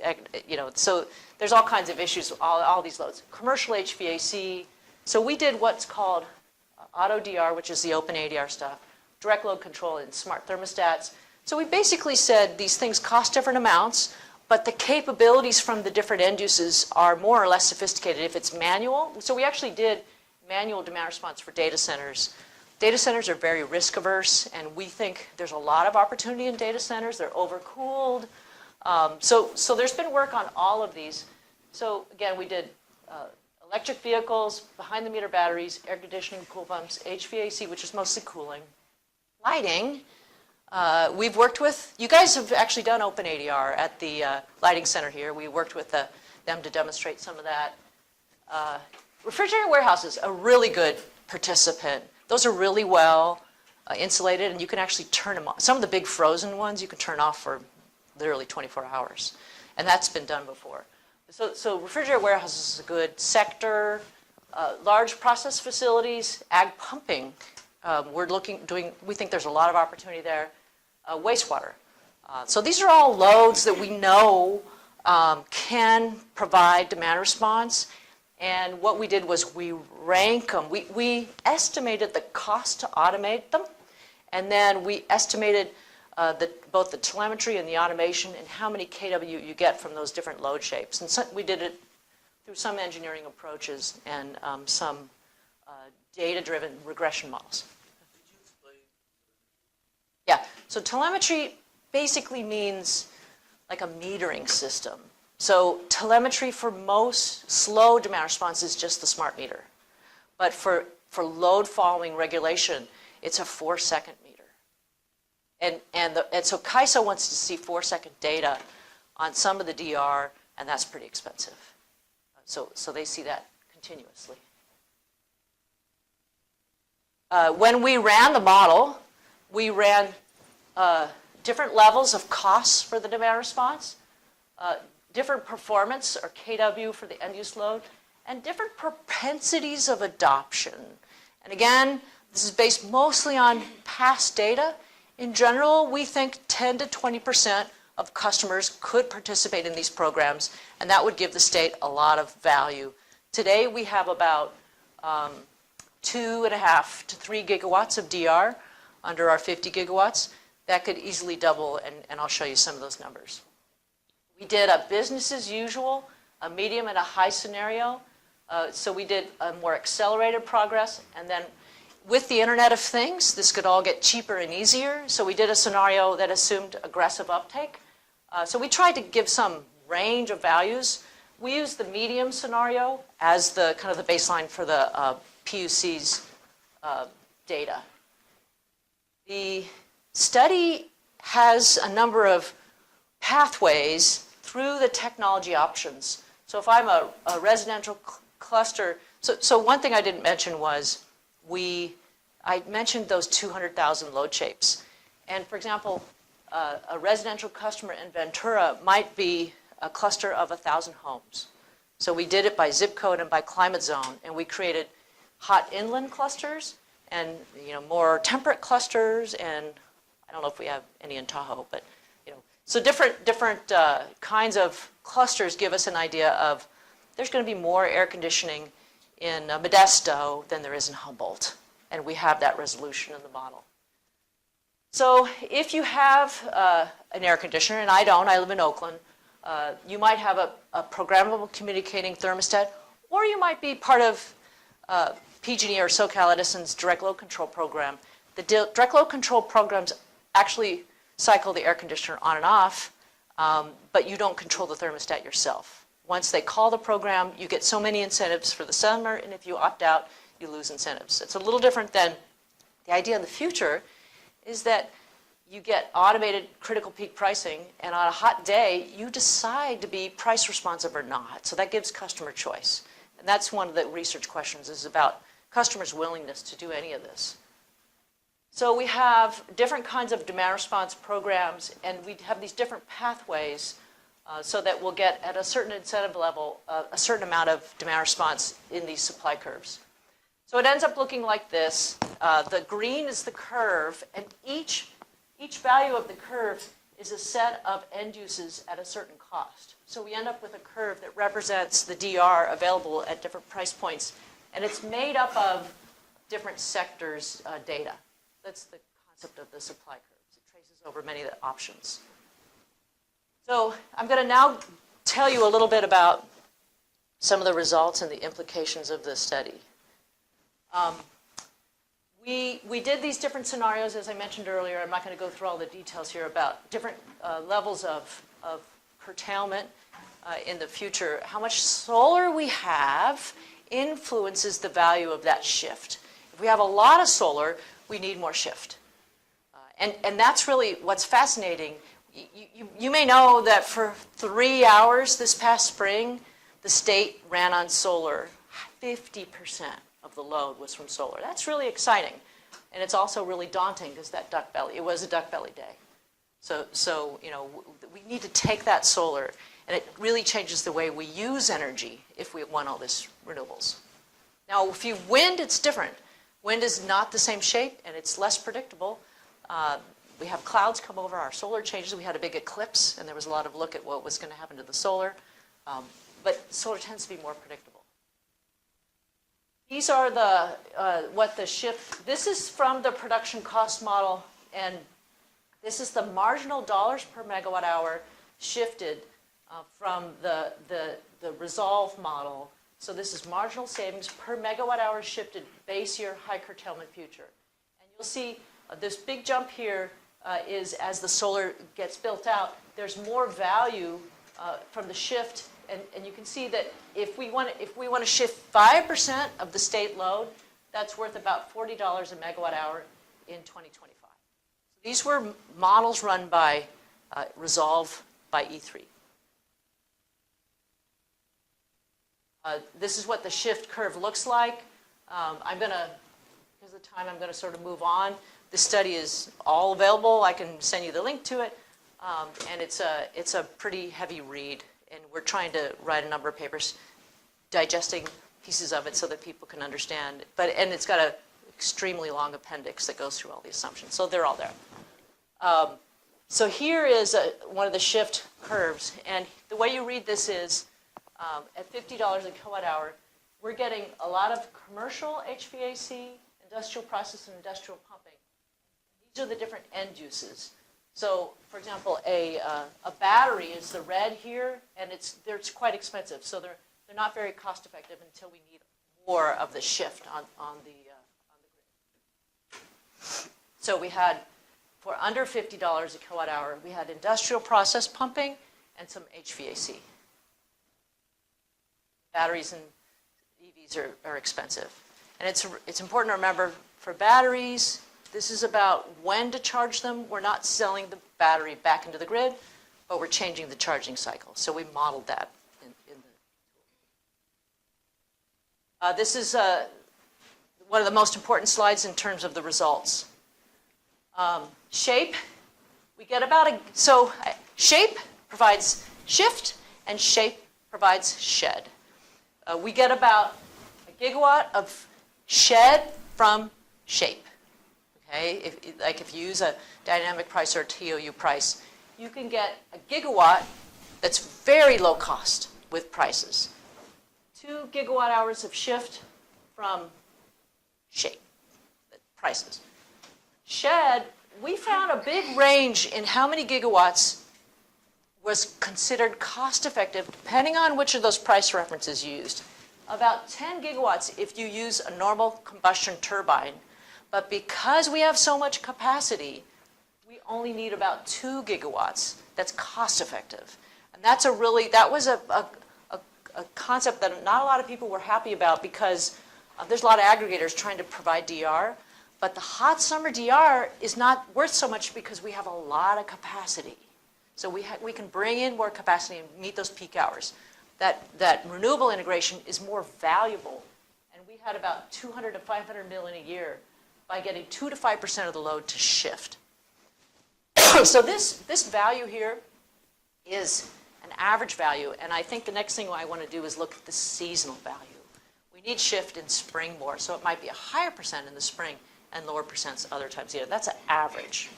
so there's all kinds of issues with all these loads. Commercial HVAC. So we did what's called auto DR, which is the open ADR stuff, direct load control and smart thermostats. So we basically said these things cost different amounts, but the capabilities from the different end uses are more or less sophisticated if it's manual. So we actually did manual demand response for data centers. Data centers are very risk averse, and we think there's a lot of opportunity in data centers. They're overcooled. So there's been work on all of these. So again, we did electric vehicles, behind the meter batteries, air conditioning, pool pumps, HVAC, which is mostly cooling, lighting. We've worked with, you guys have actually done open ADR at the lighting center here. We worked with them to demonstrate some of that. Refrigerator warehouses, a really good participant. Those are really well insulated, and you can actually turn them off. Some of the big frozen ones you can turn off for literally 24 hours. And that's been done before. So refrigerated warehouses is a good sector. Large process facilities, ag pumping, we think there's a lot of opportunity there. Wastewater. So these are all loads that we know can provide demand response. And what we did was we rank them. We estimated the cost to automate them. And then we estimated both the telemetry and the automation and how many kW you get from those different load shapes. And so we did it through some engineering approaches and some data-driven regression models. Could you explain? Yeah, so telemetry basically means like a metering system. So telemetry for most slow demand response is just the smart meter. But for load following regulation, it's a 4-second meter. And so CAISO wants to see 4-second data on some of the DR, and that's pretty expensive. So they see that continuously. When we ran the model, we ran different levels of costs for the demand response, different performance or kW for the end-use load, and different propensities of adoption. And again, this is based mostly on past data. In general, we think 10 to 20% of customers could participate in these programs, and that would give the state a lot of value. Today, we have about 2.5 to 3 gigawatts of DR under our 50 gigawatts. That could easily double, and I'll show you some of those numbers. We did a business as usual, a medium and a high scenario. So we did a more accelerated progress, and then with the Internet of Things, this could all get cheaper and easier. So we did a scenario that assumed aggressive uptake. So we tried to give some range of values. We used the medium scenario as the kind of the baseline for the PUC's data. The study has a number of pathways through the technology options. So if I'm a residential cluster, so one thing I didn't mention was I mentioned those 200,000 load shapes. And for example, a residential customer in Ventura might be a cluster of 1,000 homes. So we did it by zip code and by climate zone, and we created hot inland clusters and more temperate clusters, and I don't know if we have any in Tahoe, but so different kinds of clusters give us an idea of there's going to be more air conditioning in Modesto than there is in Humboldt, and we have that resolution in the model. So if you have an air conditioner, and I don't, I live in Oakland, you might have a programmable communicating thermostat, or you might be part of PG&E or SoCal Edison's direct load control program. The direct load control programs actually cycle the air conditioner on and off, but you don't control the thermostat yourself. Once they call the program, you get so many incentives for the summer, and if you opt out, you lose incentives. It's a little different than the idea in the future is that you get automated critical peak pricing, and on a hot day, you decide to be price responsive or not. So that gives customer choice. And that's one of the research questions is about customers' willingness to do any of this. So we have different kinds of demand response programs, and we have these different pathways so that we'll get at a certain incentive level a certain amount of demand response in these supply curves. So it ends up looking like this. The green is the curve, and each value of the curve is a set of end uses at a certain cost. So we end up with a curve that represents the DR available at different price points, and it's made up of different sectors' data. That's the concept of the supply curves. It traces over many of the options. So I'm going to now tell you a little bit about some of the results and the implications of this study. We did these different scenarios, as I mentioned earlier. I'm not going to go through all the details here about different levels of curtailment in the future. How much solar we have influences the value of that shift. If we have a lot of solar, we need more shift. And that's really what's fascinating. You may know that for 3 hours this past spring, the state ran on solar. 50% of the load was from solar. That's really exciting. And it's also really daunting because it was a duck belly day. So we need to take that solar, and it really changes the way we use energy if we want all this renewables. Now, if you wind, it's different. Wind is not the same shape, and it's less predictable. We have clouds come over, our solar changes. We had a big eclipse, and there was a lot of look at what was going to happen to the solar. But solar tends to be more predictable. These are what the shift, this is from the production cost model, and this is the marginal dollars per megawatt hour shifted from the resolve model. So this is marginal savings per megawatt hour shifted base year high curtailment future. And you'll see this big jump here is as the solar gets built out, there's more value from the shift. And you can see that if we want to shift 5% of the state load, that's worth about $40 a megawatt hour in 2025. So these were models run by Resolve by E3. This is what the shift curve looks like. Because of time, I'm going to sort of move on. This study is all available. I can send you the link to it. And it's a pretty heavy read. And we're trying to write a number of papers digesting pieces of it so that people can understand. And it's got an extremely long appendix that goes through all the assumptions. So they're all there. So here is one of the shift curves. And the way you read this is at $50 a kilowatt hour, we're getting a lot of commercial HVAC, industrial process, and industrial pumping. These are the different end uses. So, for example, a battery is the red here, and it's quite expensive. So they're not very cost effective until we need more of the shift on the grid. So we had, for under $50 a kilowatt hour, we had industrial process pumping and some HVAC. Batteries and EVs are expensive. And it's important to remember, for batteries, this is about when to charge them. We're not selling the battery back into the grid, but we're changing the charging cycle. So we modeled that in the. This is one of the most important slides in terms of the results. Shape, we get shape provides shift, and shape provides shed. We get about a gigawatt of shed from shape. Okay, if you use a dynamic price or a TOU price, you can get a gigawatt that's very low cost with prices. 2 gigawatt hours of shift from shape prices. Shed, we found a big range in how many gigawatts was considered cost effective, depending on which of those price references you used. About 10 gigawatts if you use a normal combustion turbine. But because we have so much capacity, we only need about 2 gigawatts that's cost effective. And that was a concept that not a lot of people were happy about, because there's a lot of aggregators trying to provide DR. But the hot summer DR is not worth so much because we have a lot of capacity. So we can bring in more capacity and meet those peak hours. That renewable integration is more valuable. And we had about 200 to 500 million a year by getting 2 to 5% of the load to shift. So this value here is an average value, and I think the next thing I want to do is look at the seasonal value. We need shift in spring more, so it might be a higher percent in the spring and lower percents other times of the year. That's an average.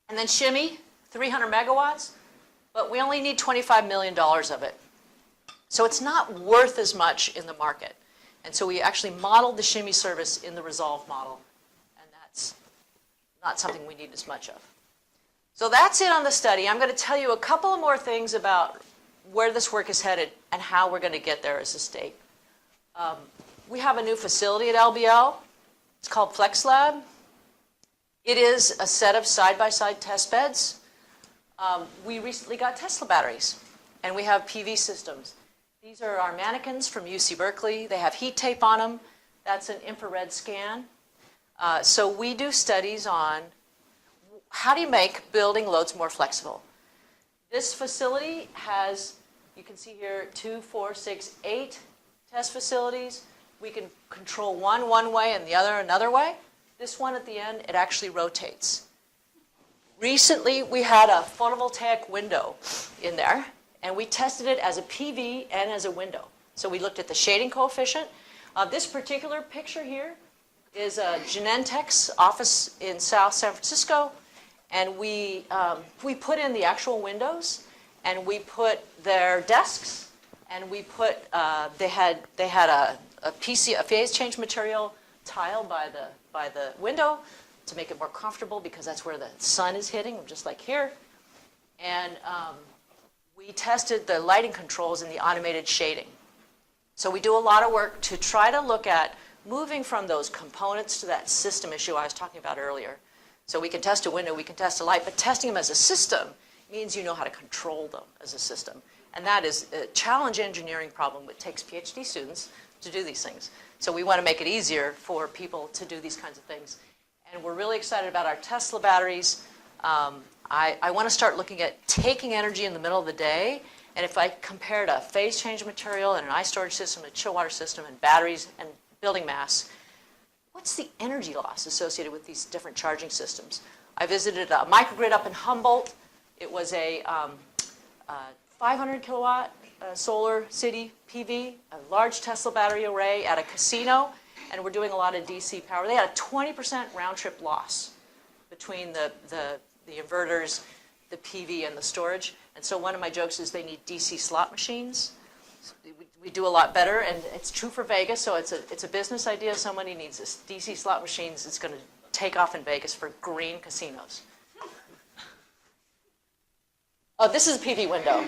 And then shimmy, 300 megawatts, but we only need $25 million of it. So it's not worth as much in the market. And so we actually modeled the shimmy service in the Resolve model, and that's not something we need as much of. So that's it on the study. I'm going to tell you a couple of more things about where this work is headed and how we're going to get there as a state. We have a new facility at LBL. It's called FlexLab. It is a set of side-by-side test beds. We recently got Tesla batteries, and we have PV systems. These are our mannequins from UC Berkeley. They have heat tape on them. That's an infrared scan. So we do studies on how do you make building loads more flexible. This facility has, you can see here, 2, 4, 6, 8 test facilities. We can control one way and the other another way. This one at the end, it actually rotates. Recently, we had a photovoltaic window in there, and we tested it as a PV and as a window. So we looked at the shading coefficient. This particular picture here is a Genentech's office in South San Francisco, and we put in the actual windows, and we put their desks, and we put they had a phase change material tile by the window to make it more comfortable because that's where the sun is hitting, just like here. And we tested the lighting controls and the automated shading. So we do a lot of work to try to look at moving from those components to that system issue I was talking about earlier. So we can test a window, we can test a light, but testing them as a system means you know how to control them as a system. And that is a challenge engineering problem that takes PhD students to do these things. So we want to make it easier for people to do these kinds of things. And we're really excited about our Tesla batteries. I want to start looking at taking energy in the middle of the day, and if I compared a phase change material and an ice storage system, a chill water system, and batteries and building mass, what's the energy loss associated with these different charging systems? I visited a microgrid up in Humboldt. It was a 500 kilowatt solar city PV, a large Tesla battery array at a casino, and we're doing a lot of DC power. They had a 20% round trip loss between the inverters, the PV, and the storage. And so one of my jokes is they need DC slot machines. We do a lot better, and it's true for Vegas, so it's a business idea. Somebody needs this DC slot machines. It's going to take off in Vegas for green casinos. Oh, this is a PV window.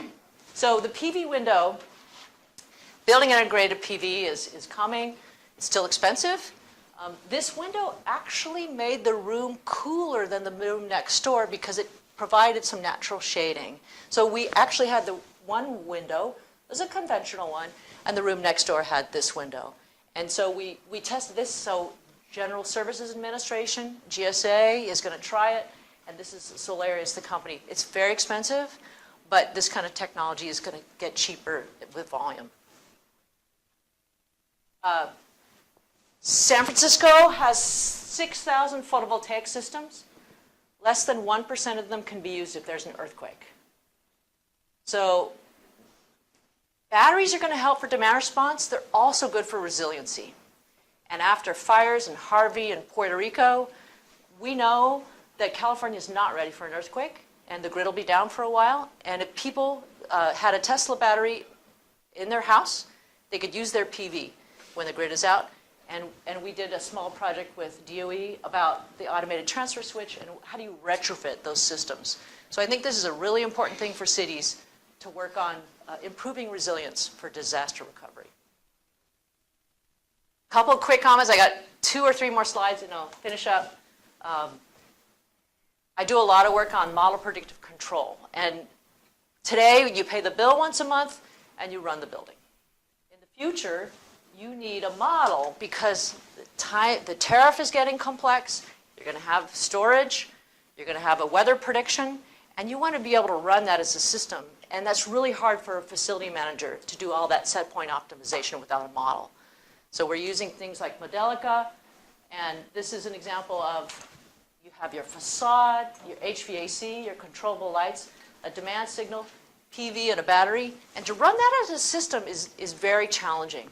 So the PV window, building an integrated PV is coming. It's still expensive. This window actually made the room cooler than the room next door because it provided some natural shading. So we actually had the one window, it was a conventional one, and the room next door had this window. And so we tested this, so General Services Administration, GSA, is going to try it, and this is Solarius, the company. It's very expensive, but this kind of technology is going to get cheaper with volume. San Francisco has 6,000 photovoltaic systems. Less than 1% of them can be used if there's an earthquake. So batteries are going to help for demand response. They're also good for resiliency. And after fires in Harvey and Puerto Rico, we know that California is not ready for an earthquake, and the grid will be down for a while. And if people had a Tesla battery in their house, they could use their PV when the grid is out. And we did a small project with DOE about the automated transfer switch and how do you retrofit those systems. So I think this is a really important thing for cities to work on improving resilience for disaster recovery. A couple of quick comments. I got 2 or 3 more slides and I'll finish up. I do a lot of work on model predictive control. And today you pay the bill once a month and you run the building. In the future, you need a model because the tariff is getting complex. You're going to have storage. You're going to have a weather prediction. And you want to be able to run that as a system. And that's really hard for a facility manager to do all that set point optimization without a model. So we're using things like Modelica. And this is an example of you have your facade, your HVAC, your controllable lights, a demand signal, PV, and a battery. And to run that as a system is very challenging.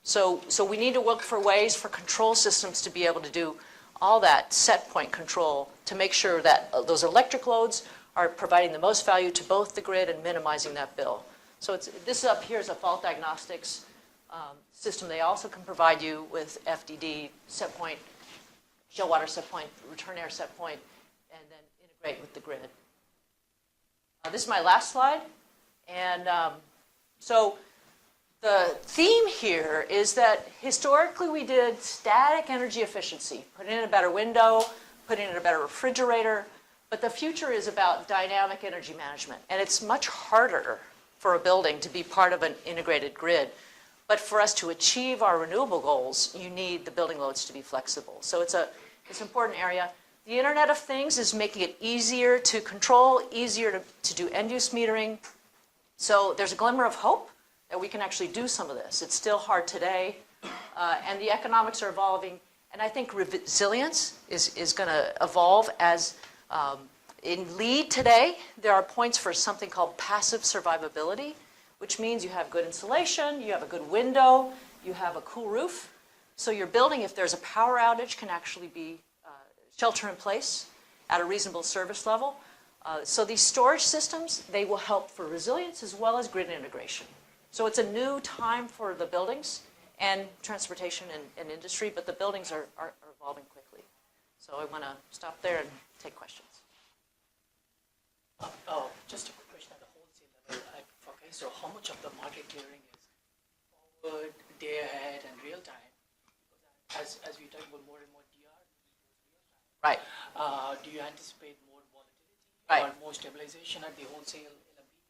So we need to look for ways for control systems to be able to do all that set point control to make sure that those electric loads are providing the most value to both the grid and minimizing that bill. So this up here is a fault diagnostics system. They also can provide you with FDD, set point, chill water set point, return air set point, and then integrate with the grid. This is my last slide. And so the theme here is that historically we did static energy efficiency, putting in a better window, putting in a better refrigerator, but the future is about dynamic energy management. And it's much harder for a building to be part of an integrated grid. But for us to achieve our renewable goals, you need the building loads to be flexible. So it's an important area. The Internet of Things is making it easier to control, easier to do end-use metering. So there's a glimmer of hope that we can actually do some of this. It's still hard today, and the economics are evolving. And I think resilience is going to evolve as In LEED today, there are points for something called passive survivability, which means you have good insulation, you have a good window, you have a cool roof. So your building, if there's a power outage, can actually be shelter in place at a reasonable service level. So these storage systems, they will help for resilience as well as grid integration. So it's a new time for the buildings and transportation and industry, but the buildings are evolving quickly. So I want to stop there and take questions. Just a quick question at the wholesale level. Okay, so how much of the market clearing is forward, day ahead, and real time? Because as we talk about more and more DR, Right. do you anticipate more volatility Right. or more stabilization at the wholesale LMP?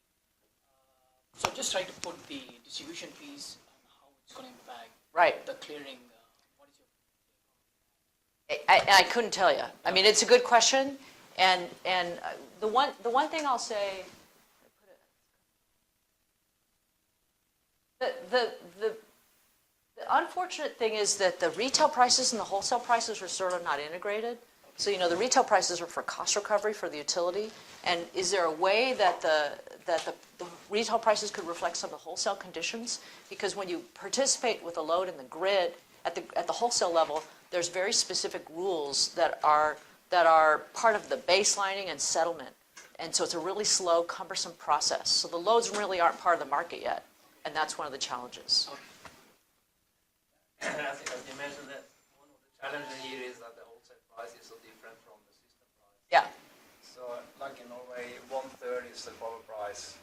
So just try to put the distribution piece on how it's going to impact Right. the clearing. What is your I couldn't tell you. I mean, it's a good question, and the one thing I'll say, the unfortunate thing is that the retail prices and the wholesale prices are sort of not integrated. So the retail prices are for cost recovery for the utility, and is there a way that the retail prices could reflect some of the wholesale conditions? Because when you participate with a load in the grid at the wholesale level, there's very specific rules that are part of the baselining and settlement. And so it's a really slow, cumbersome process. So the loads really aren't part of the market yet. And that's one of the challenges. As you mentioned, that one of the challenges here is that the wholesale price is so different from the system price. Yeah. So, like in Norway, 1/3 is the power price.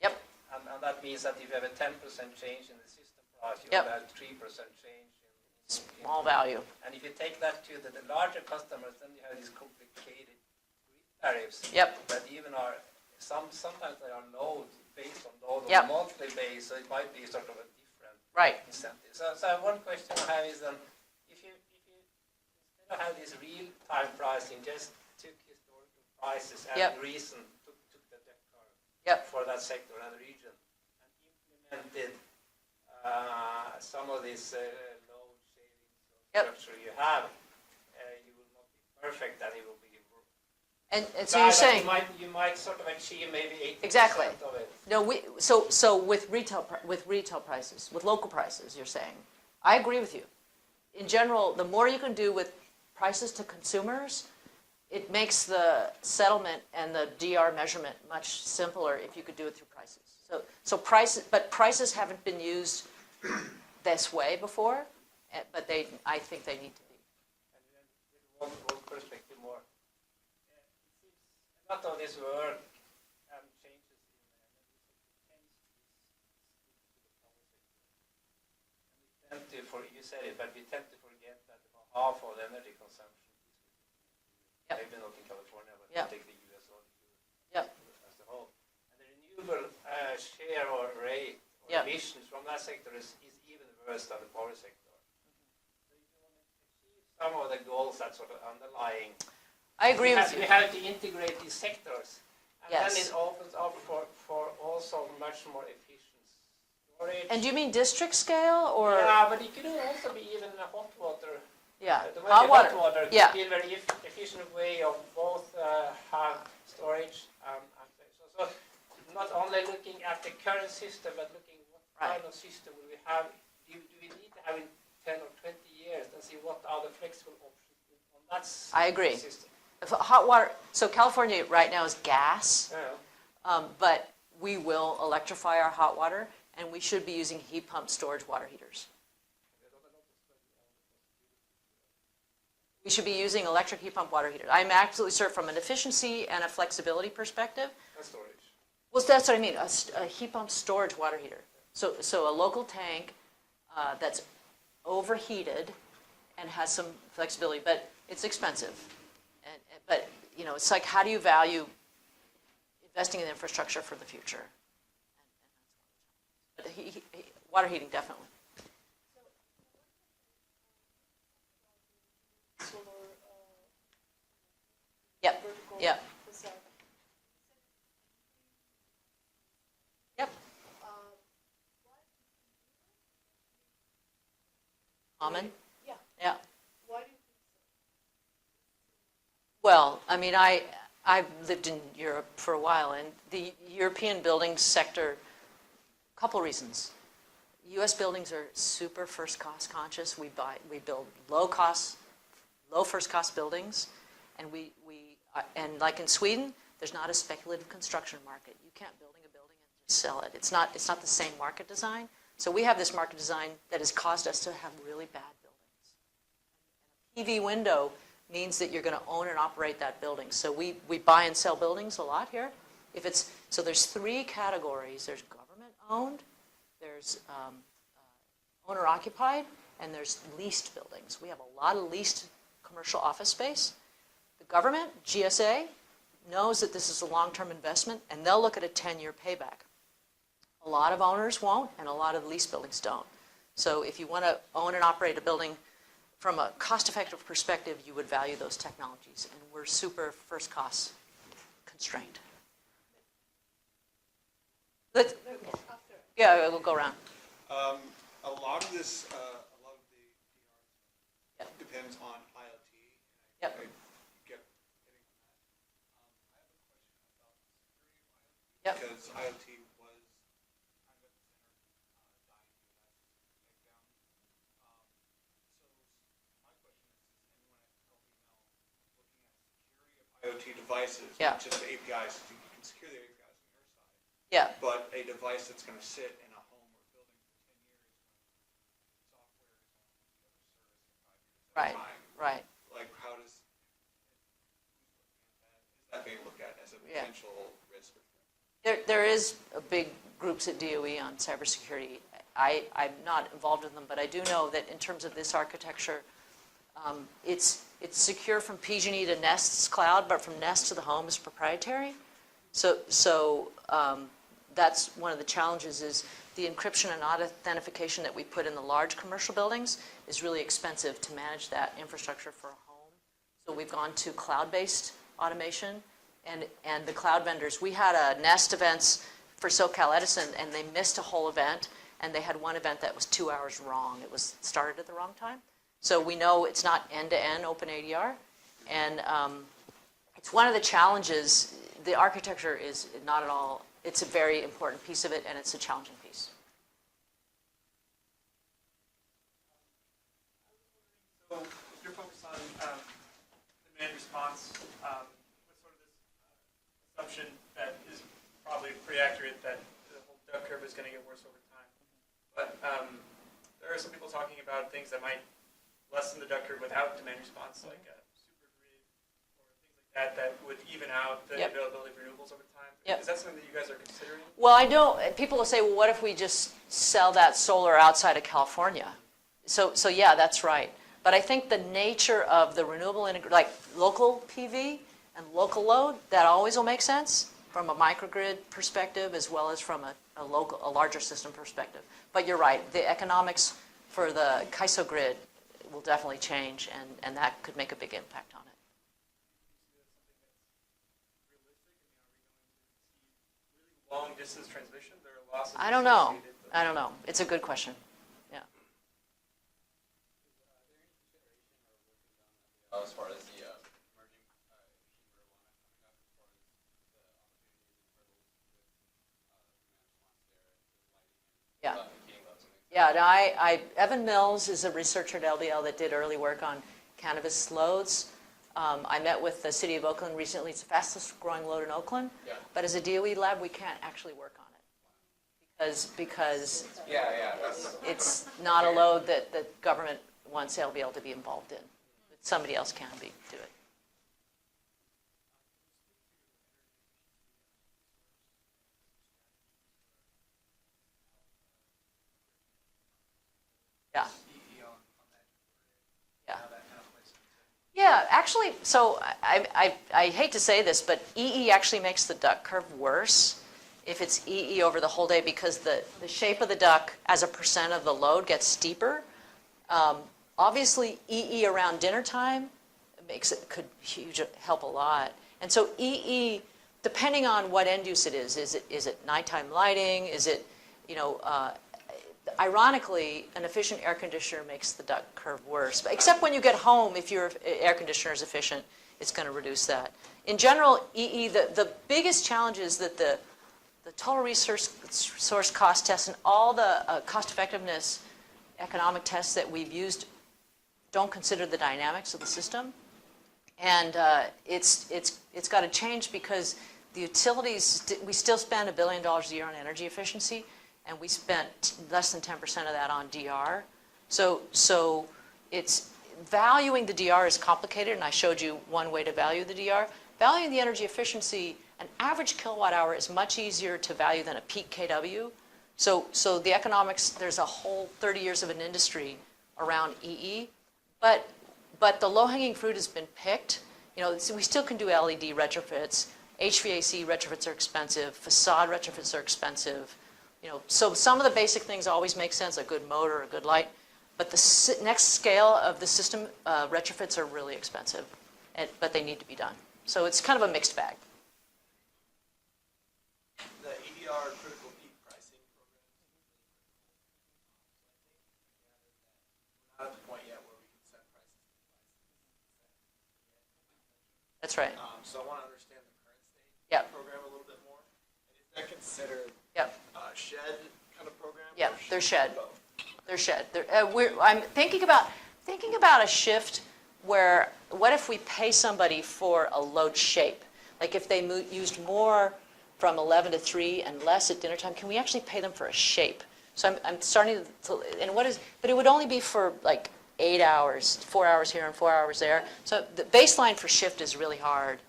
Yep. And that means that if you have a 10% change in the system price, you Yep. will have 3% change in Small value. And if you take that to the larger customers, then you have these complicated grid tariffs. Yep. That even are, sometimes they are load based on load Yep. on a monthly base, so it might be sort of a different Right. incentive. So one question I have is if you instead of have this real-time pricing, just took historical prices and Yep. reason took the deck curve Yep. for that sector and region and implemented some of these load savings Yep. structure you have, you will not be perfect and it will be And so you're saying, you might sort of achieve maybe 80% Exactly. of it. no, so with retail prices, with local prices, you're saying, I agree with you. In general, the more you can do with prices to consumers, it makes the settlement and the DR measurement much simpler if you could do it through prices. But prices haven't been used this way before, but I think they need to be. And one perspective more. A lot of this work and changes in energy tends to be you said it, but we tend to forget that about half of the energy consumption is Yep. maybe not in California, but Yep. take the US or Yep. as a whole. And the renewable share or rate or Yep. emissions from that sector is even worse than the power sector. So if you want to achieve some of the goals that sort of underlying, I agree with we you. have to integrate these sectors. And Yes. then it opens up for also much more efficient storage. And do you mean district scale or? Yeah, but it could also be even a hot water. Yeah, The hot water. could Yeah. be a very efficient way of both have storage and so not only looking at the current system, but looking what Right. kind of system will we have. Do we need to have in 10 or 20 years and see what are the flexible options on that I agree. system. If hot water, so California right now is gas, Yeah. but we will electrify our hot water, and we should be using heat pump storage water heaters. We should be using electric heat pump water heaters. I'm absolutely certain from an efficiency and a flexibility perspective. And storage. Well, that's what I mean, a heat pump storage water heater. So a local tank that's overheated and has some flexibility, but it's expensive. But it's like, how do you value investing in infrastructure for the future? But water heating, definitely. Solar, Yep, vertical yep, facade. yep. Common? Yeah. Yeah. Why do you think Well, I mean, I I've lived in Europe for a while, and the European building sector, a couple reasons. U.S. buildings are super first cost conscious. We build low first cost buildings, and and like in Sweden, there's not a speculative construction market. You can't building a building and just sell it. It's not the same market design. So we have this market design that has caused us to have really bad buildings. And a PV window means that you're going to own and operate that building. So we buy and sell buildings a lot here. So there's three categories. There's government owned, there's owner occupied, and there's leased buildings. We have a lot of leased commercial office space. The government, GSA, knows that this is a long-term investment, and they'll look at a 10-year payback. A lot of owners won't, and a lot of leased buildings don't. So if you want to own and operate a building from a cost-effective perspective, you would value those technologies, and we're super first cost constrained. Yeah, we'll go around. A lot of this, a lot of the Yep. depends on IoT. Yep. I get hitting on that. I have a question about security of IoT. Yep. Because IoT was kind of at the center, dying to that takedown. So my question is anyone at LBML looking at security of IoT devices, Yeah. not just the APIs, you can secure the APIs on your side, Yeah. but a device that's going to sit in a home or building for 10 years when software is only the other service for 5 years at Right. a time. Right. Like, how does, is that being looked at as a Yeah. potential risk or threat? There is a big groups at DOE on cybersecurity. I'm not involved in them, but I do know that in terms of this architecture, it's secure from PG&E to Nest's cloud, but from Nest to the home is proprietary. So that's one of the challenges is the encryption and authentication that we put in the large commercial buildings is really expensive to manage that infrastructure for a home. So we've gone to cloud-based automation, and the cloud vendors. We had a Nest events for SoCal Edison, and they missed a whole event, and they had one event that was 2 hours wrong. It was started at the wrong time. So we know it's not end-to-end open ADR, and it's one of the challenges. The architecture is not at all, it's a very important piece of it, and it's a challenging piece. So if you're focused on demand response, with sort of this assumption that is probably pretty accurate that the whole duck curve is going to get worse over time. But there are some people talking about things that might lessen the duck curve without demand response, like a super grid or things like that, that would even out the Yep. availability of renewables over time. Yep. Is that something that you guys are considering? Well, I don't, people will say, well, what if we just sell that solar outside of California? So yeah, that's right. But I think the nature of the renewable, like local PV and local load, that always will make sense from a microgrid perspective as well as from a larger system perspective. But you're right, the economics for the CAISO grid will definitely change, and that could make a big impact on it. Long distance transmission, there are losses. I don't know. associated with- I don't know. It's a good question. Yeah. As far as the emerging machine marijuana coming up, as far as the opportunities and hurdles with demand response there, the lighting and Yeah. heating loads and things. Yeah, no, Evan Mills is a researcher at LBL that did early work on cannabis loads. I met with the city of Oakland recently. It's the fastest growing load in Oakland. Yeah. But as a DOE lab, we can't actually work on it because Yeah, that's it's not a load that the government wants LBL to be involved in. Somebody else can do it. Yeah. Yeah. Yeah, actually, so I hate to say this, but EE actually makes the duck curve worse if it's EE over the whole day because the shape of the duck as a percent of the load gets steeper. Obviously, EE around dinner time could help a lot. And so EE, depending on what end use it is it nighttime lighting? Is it, ironically, an efficient air conditioner makes the duck curve worse. But except when you get home, if your air conditioner is efficient, it's going to reduce that. In general, EE, the biggest challenge is that the total resource cost test and all the cost effectiveness economic tests that we've used don't consider the dynamics of the system. And it's got to change because the utilities, we still spend $1 billion a year on energy efficiency, and we spent less than 10% of that on DR. So it's valuing the DR is complicated, and I showed you one way to value the DR. Valuing the energy efficiency, an average kilowatt hour is much easier to value than a peak KW. So the economics, there's a whole 30 years of an industry around EE, but the low-hanging fruit has been picked. You know, we still can do LED retrofits. HVAC retrofits are expensive. Facade retrofits are expensive. You know, so some of the basic things always make sense, a good motor, a good light. But the next scale of the system retrofits are really expensive, but they need to be done. So it's kind of a mixed bag. The EDR critical peak pricing program. We're not at the point yet where we can set prices. That's right. So I want to understand the current state Yep. of the program a little bit more. And is that considered Yep. shed kind of program? Yeah, or they're shed. both? They're shed. I'm thinking about a shift where, what if we pay somebody for a load shape? Like if they used more from 11 to 3 and less at dinner time, can we actually pay them for a shape? So I'm starting to, and but it would only be for like 8 hours, 4 hours here and 4 hours there. So the baseline for shift is really hard.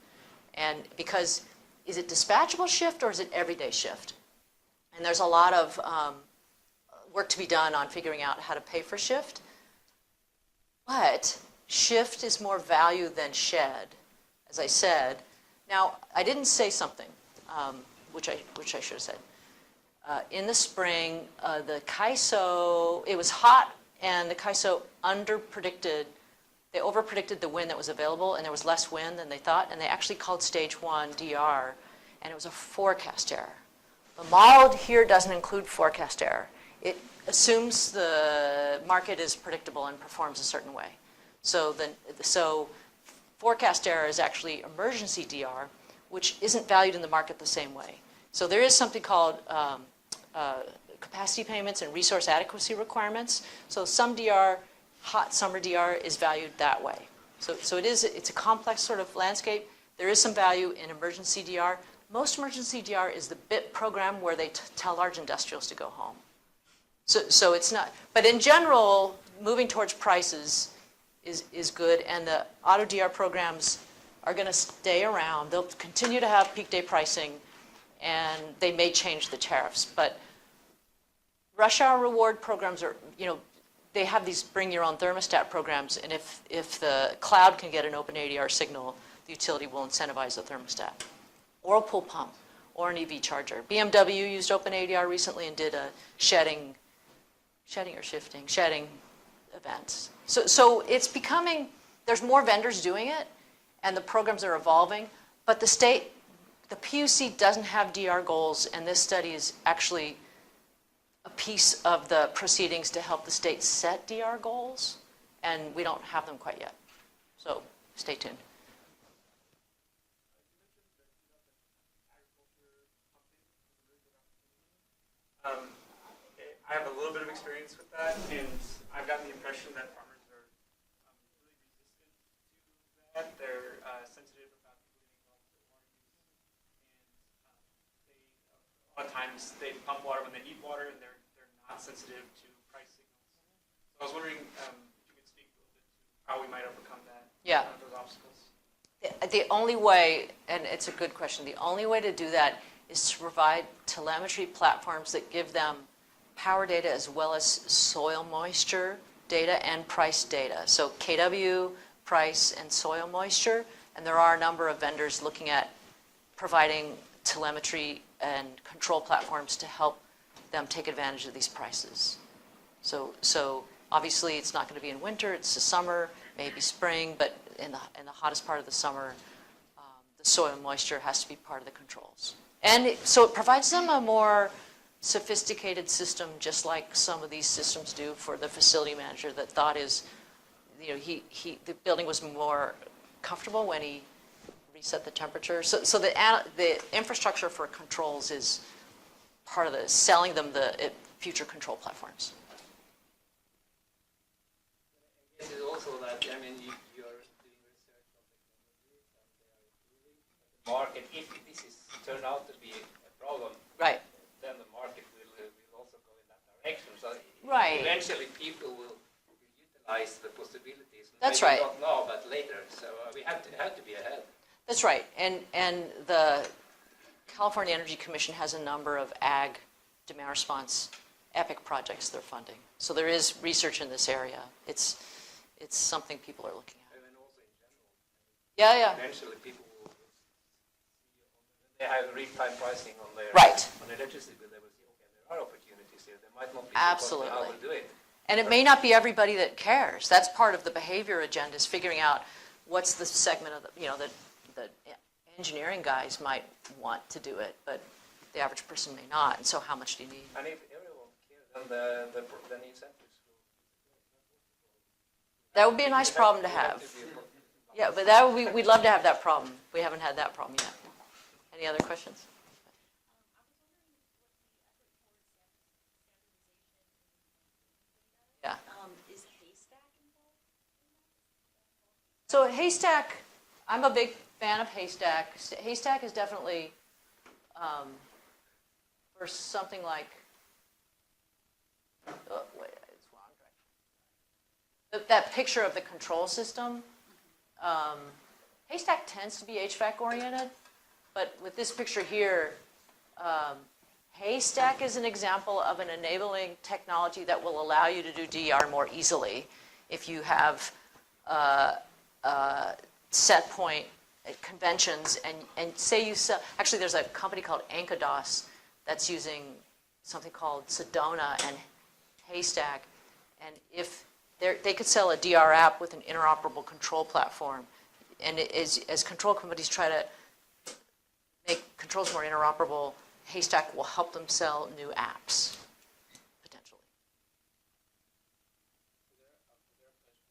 And because, is it dispatchable shift or is it everyday shift? And there's a lot of work to be done on figuring out how to pay for shift. But shift is more value than shed, as I said. Now, I didn't say something, which I should have said. In the spring, the CAISO, it was hot, and the CAISO they over-predicted the wind that was available, and there was less wind than they thought, and they actually called stage 1 DR, and it was a forecast error. The model here doesn't include forecast error. It assumes the market is predictable and performs a certain way. So forecast error is actually emergency DR, which isn't valued in the market the same way. So there is something called capacity payments and resource adequacy requirements. So some DR, hot summer DR, is valued that way. So it's a complex sort of landscape. There is some value in emergency DR. Most emergency DR is the BIP program where they tell large industrials to go home. So it's not, but in general, moving towards prices is good, and the auto DR programs are going to stay around. They'll continue to have peak day pricing, and they may change the tariffs. But rush hour reward programs are, they have these bring your own thermostat programs, and if the cloud can get an open ADR signal, the utility will incentivize the thermostat. Or a pool pump, or an EV charger. BMW used open ADR recently and did a shedding events. So it's becoming, there's more vendors doing it, and the programs are evolving, but the PUC doesn't have DR goals, and this study is actually a piece of the proceedings to help the state set DR goals, and we don't have them quite yet. So stay tuned. I have a little bit of experience with that, and I've gotten the impression that farmers are really resistant to that. They're sensitive about people getting involved with water use, and a lot of times they pump water when they need water, and they're not sensitive to price signals. So I was wondering if you could speak a little bit to how we might overcome that, those obstacles. The only way, and it's a good question, the only way to do that is to provide telemetry platforms that give them power data as well as soil moisture data and price data. So KW, price, and soil moisture. And there are a number of vendors looking at providing telemetry and control platforms to help them take advantage of these prices. So obviously it's not going to be in winter, it's the summer, maybe spring, but in the hottest part of the summer, the soil moisture has to be part of the controls. And so it provides them a more sophisticated system, just like some of these systems do for the facility manager that thought is, the building was more comfortable when he reset the temperature. So the infrastructure for controls is part of the selling them the future control platforms. This is also that, I mean, you're doing research on technologies and they are improving. The market, if this is turned out to be a problem, Right. then the market will also go in that direction. So Right. eventually people will utilize the possibilities. That's Maybe right. not now, but later. So we have to be ahead. That's right. And the California Energy Commission has a number of ag demand response epic projects they're funding. So there is research in this area. It's something people are looking at. And also in general. Yeah. Eventually people will see, they have real-time pricing on their Right. on electricity bill, they will see, okay, there are opportunities here. There might not be Absolutely. how we'll do it. And it may not be everybody that cares. That's part of the behavior agenda, is figuring out what's the segment of the engineering guys might want to do it, but the average person may not. And so how much do you need? And if everyone cares, then the incentives will. That would be a nice problem to have. Yeah, but we'd love to have that problem. We haven't had that problem yet. Any other questions? Yeah. Is Haystack involved? So Haystack, I'm a big fan of Haystack. Haystack is definitely for something like, oh, wait, it's wrong direction. That picture of the control system, Haystack tends to be HVAC oriented, but with this picture here, Haystack is an example of an enabling technology that will allow you to do DER more easily if you have set point conventions and say you sell, actually there's a company called Encados that's using something called Sedona and Haystack, and if they could sell a DR app with an interoperable control platform, and as control companies try to make controls more interoperable, Haystack will help them sell new apps, potentially.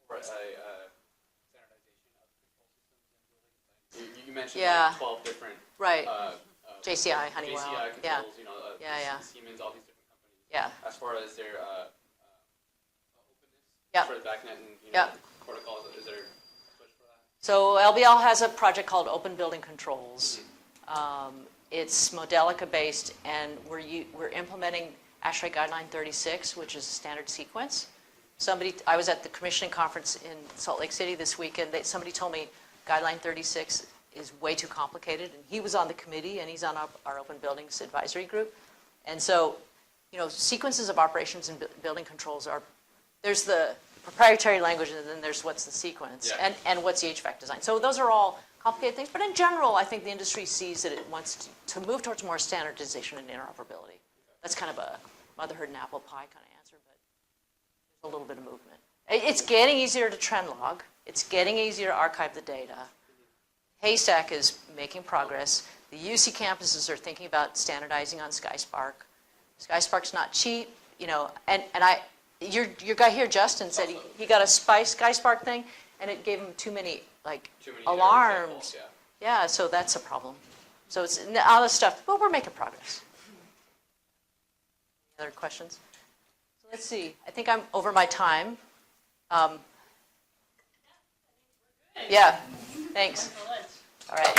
For a standardization of control systems in buildings? You mentioned Yeah. like 12 different Right. JCI, Honeywell. JCI controls, Yeah. Yeah. Siemens, all these different companies. Yeah. As far as their openness Yeah. for the backnet and Yeah. protocols, is there push for that? So LBL has a project called Open Building Controls. It's Modelica based, and we're implementing ASHRAE Guideline 36, which is a standard sequence. I was at the commissioning conference in Salt Lake City this weekend. Somebody told me Guideline 36 is way too complicated, and he was on the committee, and he's on our Open Buildings Advisory Group. And so, sequences of operations and building controls there's the proprietary language, and then there's what's the sequence, Yeah. and what's the HVAC design. So those are all complicated things, but in general, I think the industry sees that it wants to move towards more standardization and interoperability. That's kind of a motherhood and apple pie kind of answer, but there's a little bit of movement. It's getting easier to trend log. It's getting easier to archive the data. Haystack is making progress. The UC campuses are thinking about standardizing on SkySpark. SkySpark's not cheap, your guy here, Justin, said he got a SkySpark thing, and it gave him too many alarms. Examples, Yeah, so that's a problem. So it's all this stuff, but we're making progress. Any other questions? So let's see. I think I'm over my time. Yeah, thanks. All right.